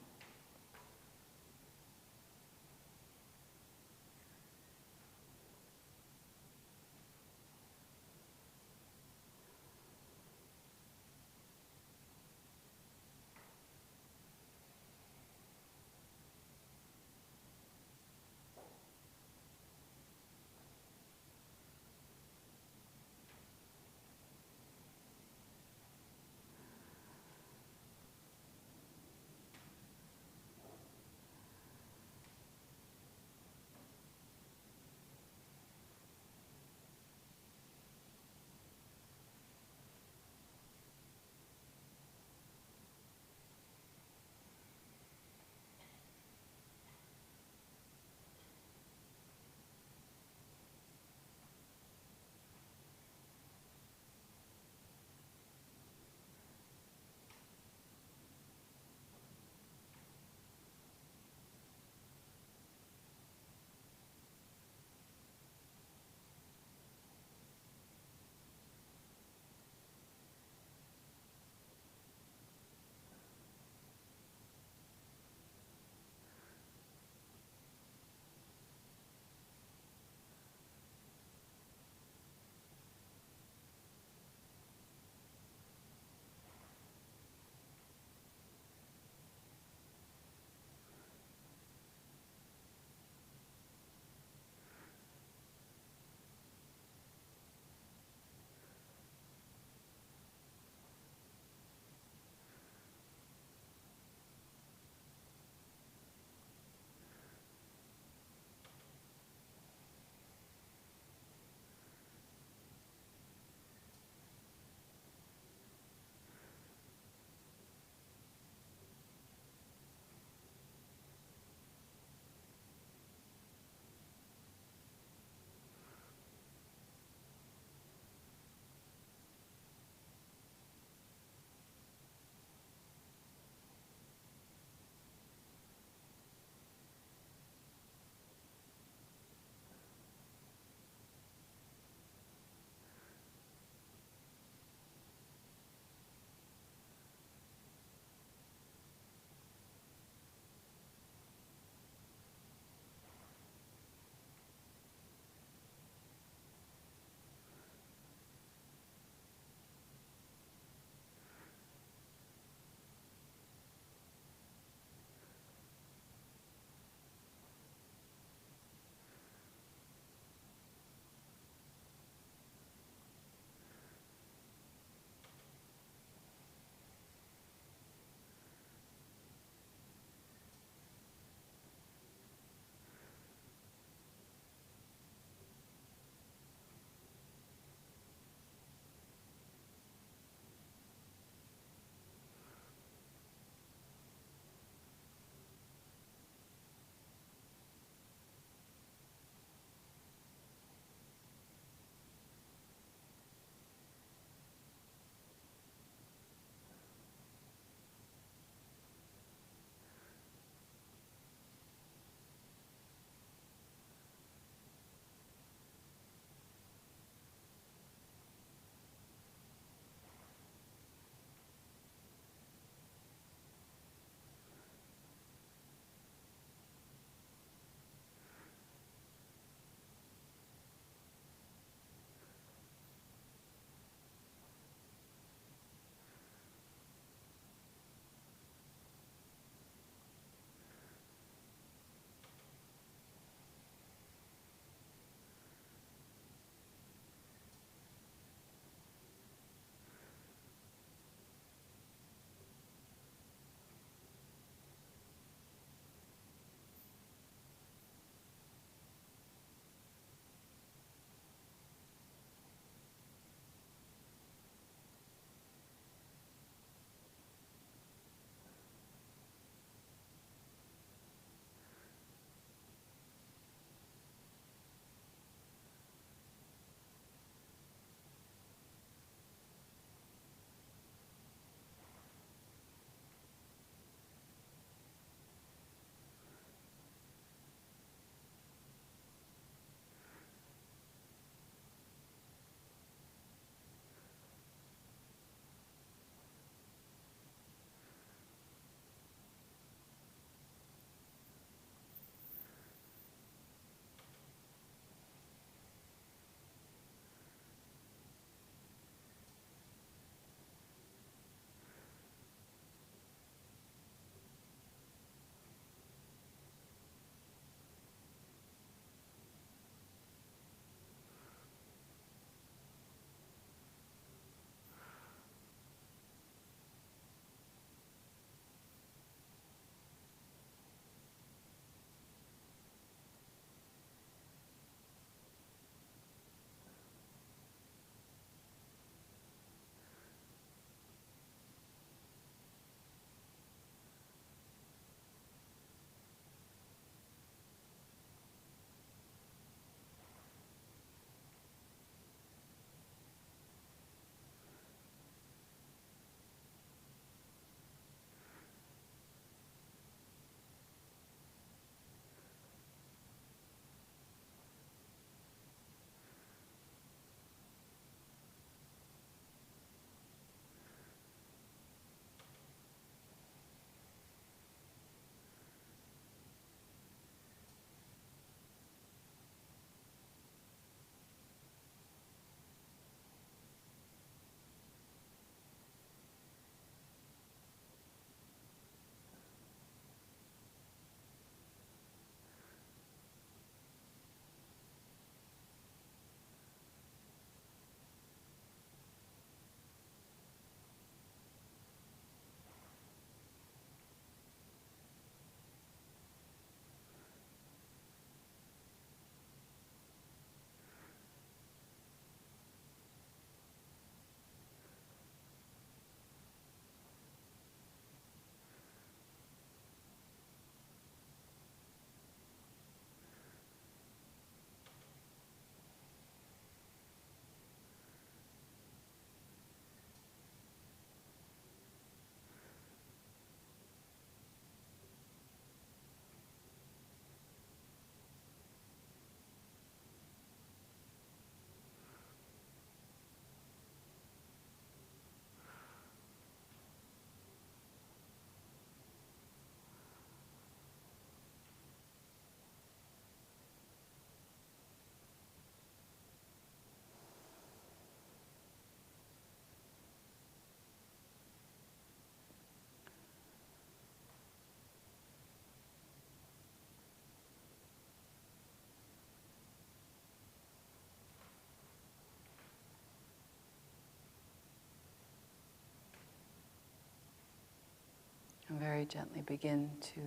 very gently begin to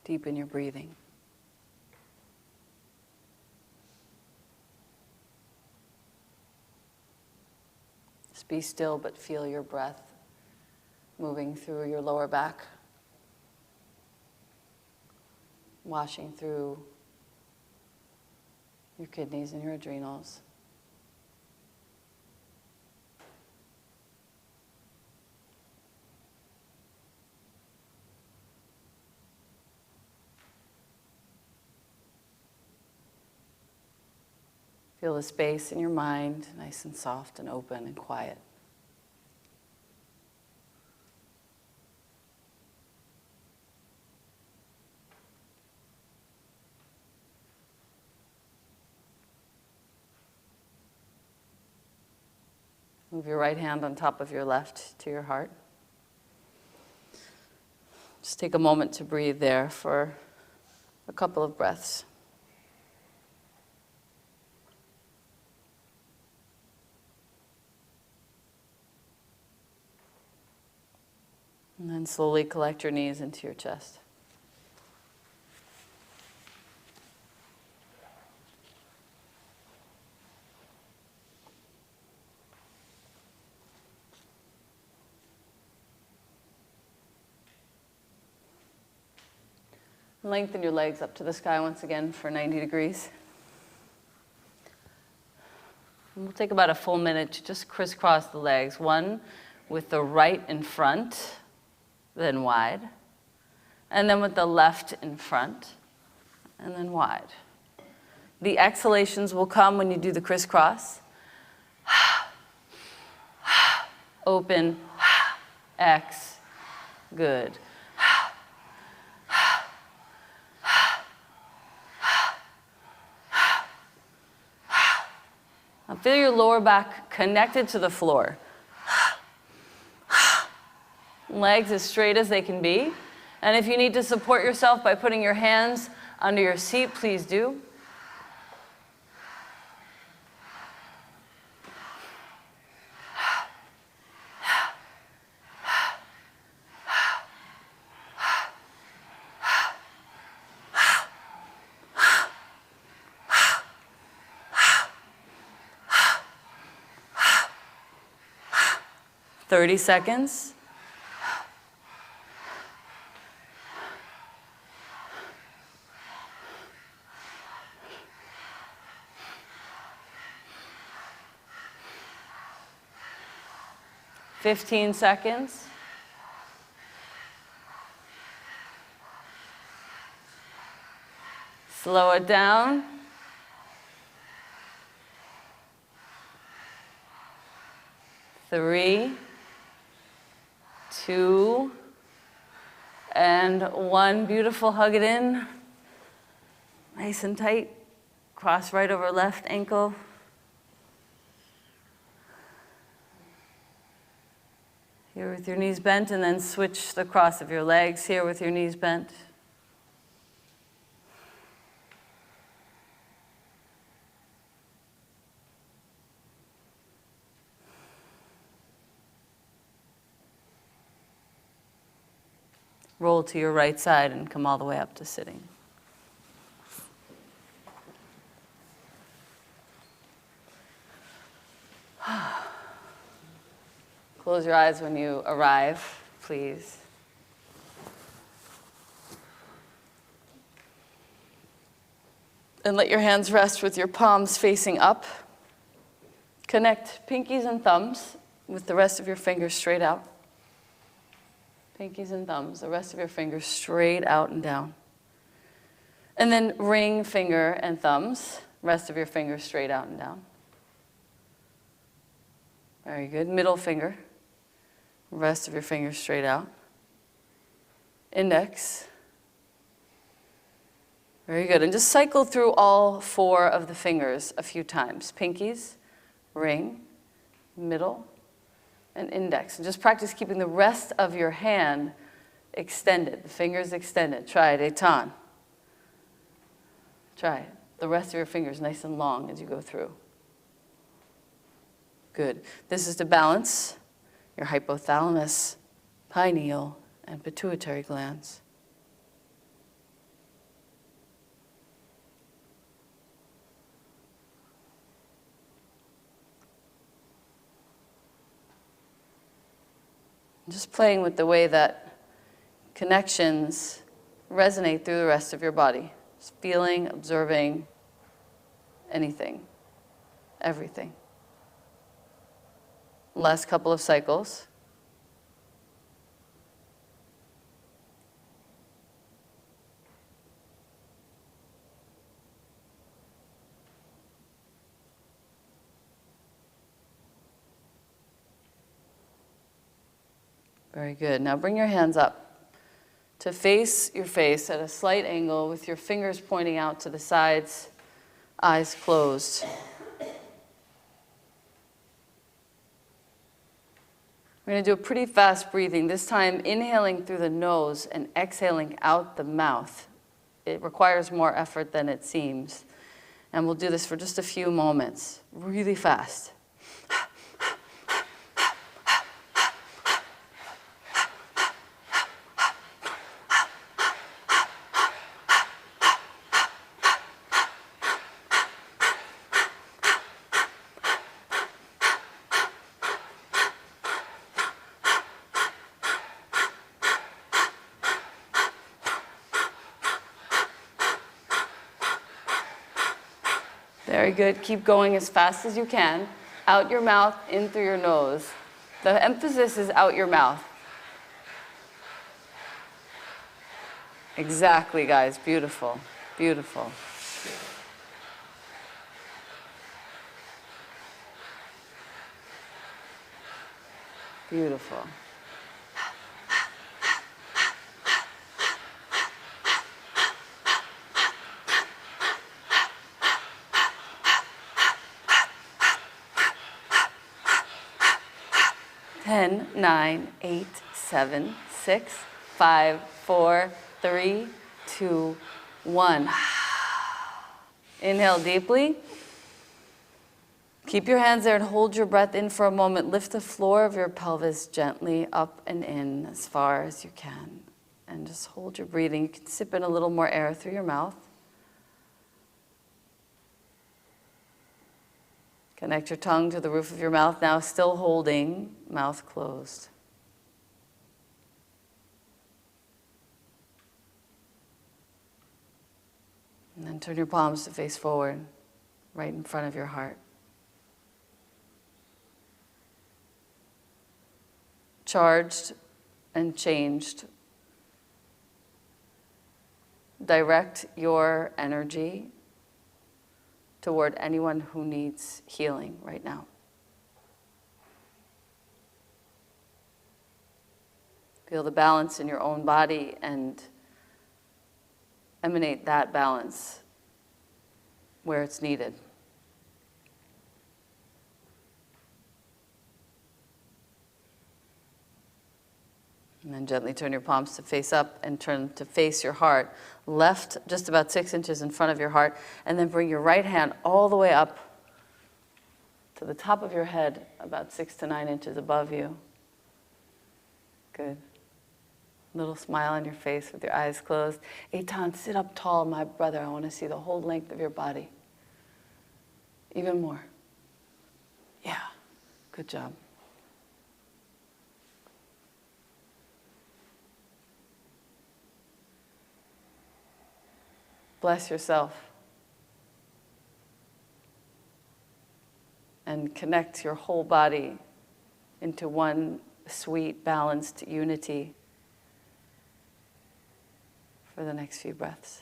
deepen your breathing. Just be still, but feel your breath moving through your lower back, washing through your kidneys and your adrenals. Feel the space in your mind, nice and soft and open and quiet. Move your right hand on top of your left to your heart. Just take a moment to breathe there for a couple of breaths. And then slowly collect your knees into your chest. Lengthen your legs up to the sky once again for 90 degrees. And we'll take about a full minute to just crisscross the legs. One with the right in front, then wide. And then with the left in front, and then wide. The exhalations will come when you do the crisscross. Open, X, good. Now feel your lower back connected to the floor. Legs as straight as they can be. And if you need to support yourself by putting your hands under your seat, please do. Thirty seconds. Fifteen seconds. Slow it down. 3, 2, and 1. Beautiful. Hug it in. Nice and tight. Cross right over left ankle. Here with your knees bent, and then switch the cross of your legs here with your knees bent. Roll to your right side and come all the way up to sitting. Close your eyes when you arrive, please. And let your hands rest with your palms facing up. Connect pinkies and thumbs with the rest of your fingers straight out. Pinkies and thumbs, the rest of your fingers straight out and down. And then ring finger and thumbs, rest of your fingers straight out and down. Very good. Middle finger, rest of your fingers straight out. Index. Very good. And just cycle through all 4 of the fingers a few times. Pinkies, ring, middle, and index. And just practice keeping the rest of your hand extended, the fingers extended. Try it, Etan. Try it. The rest of your fingers nice and long as you go through. Good. This is to balance your hypothalamus, pineal, and pituitary glands. Just playing with the way that connections resonate through the rest of your body. Just feeling, observing anything, everything. Last couple of cycles. Very good. Now bring your hands up to face your face at a slight angle with your fingers pointing out to the sides, eyes closed. We're going to do a pretty fast breathing, this time inhaling through the nose and exhaling out the mouth. It requires more effort than it seems. And we'll do this for just a few moments, really fast. Very good. Keep going as fast as you can. Out your mouth, in through your nose. The emphasis is out your mouth. Exactly, guys. Beautiful. Beautiful. Beautiful. Ten, 9, 8, 7, 6, 5, 4, 3, 2, 1. Inhale deeply. Keep your hands there and hold your breath in for a moment. Lift the floor of your pelvis gently up and in as far as you can. And just hold your breathing. You can sip in a little more air through your mouth. Connect your tongue to the roof of your mouth, now still holding, mouth closed. And then turn your palms to face forward, right in front of your heart. Charged and changed. Direct your energy toward anyone who needs healing right now. Feel the balance in your own body and emanate that balance where it's needed. And then gently turn your palms to face up and turn to face your heart. Left just about 6 inches in front of your heart. And then bring your right hand all the way up to the top of your head, about 6 to 9 inches above you. Good. Little smile on your face with your eyes closed. Eitan, sit up tall, my brother. I want to see the whole length of your body. Even more. Yeah. Good job. Bless yourself. And connect your whole body into one sweet, balanced unity for the next few breaths.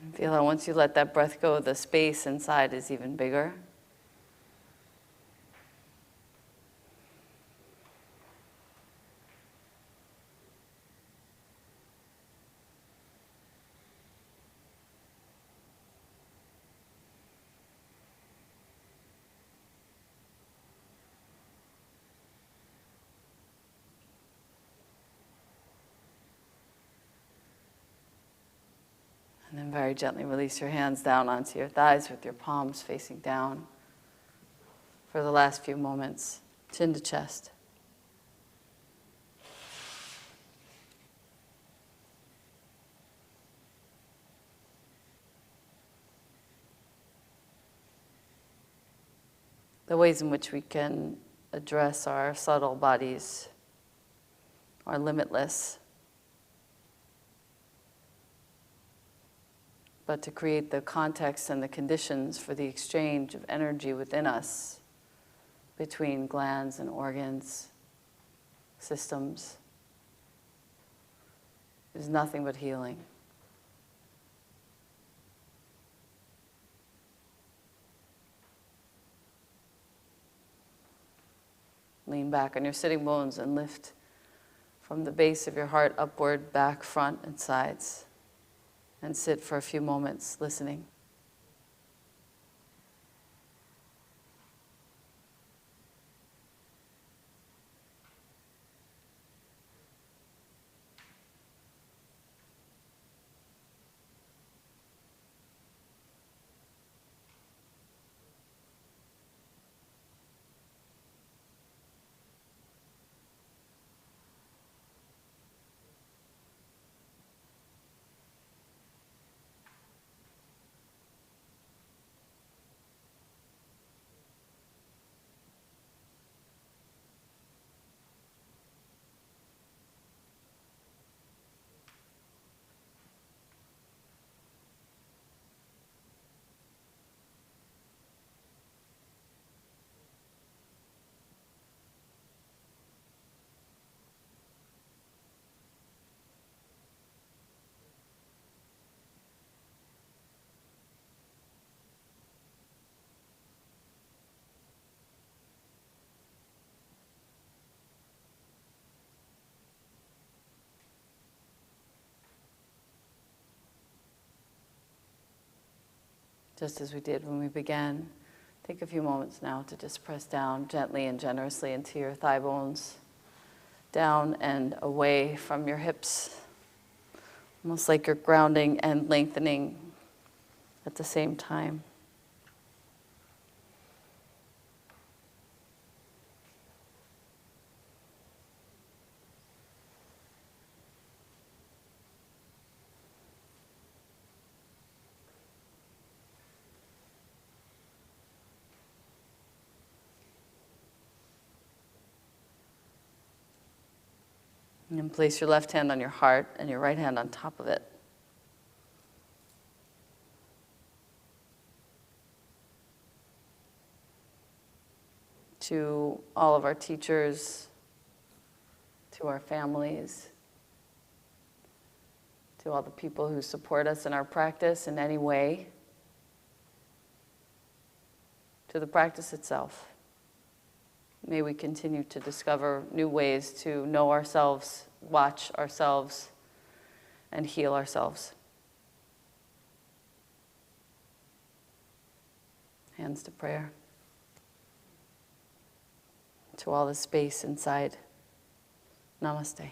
And feel how once you let that breath go, the space inside is even bigger. And And then very gently release your hands down onto your thighs with your palms facing down for the last few moments, chin to chest. The ways in which we can address our subtle bodies are limitless. But to create the context and the conditions for the exchange of energy within us, between glands and organs, systems, is nothing but healing. Lean back on your sitting bones and lift from the base of your heart upward, back, front, and sides. And sit for a few moments listening. Just as we did when we began, take a few moments now to just press down gently and generously into your thigh bones, down and away from your hips, almost like you're grounding and lengthening at the same time. And then place your left hand on your heart and your right hand on top of it. To all of our teachers, to our families, to all the people who support us in our practice in any way, to the practice itself. May we continue to discover new ways to know ourselves, watch ourselves, and heal ourselves. Hands to prayer. To all the space inside. Namaste.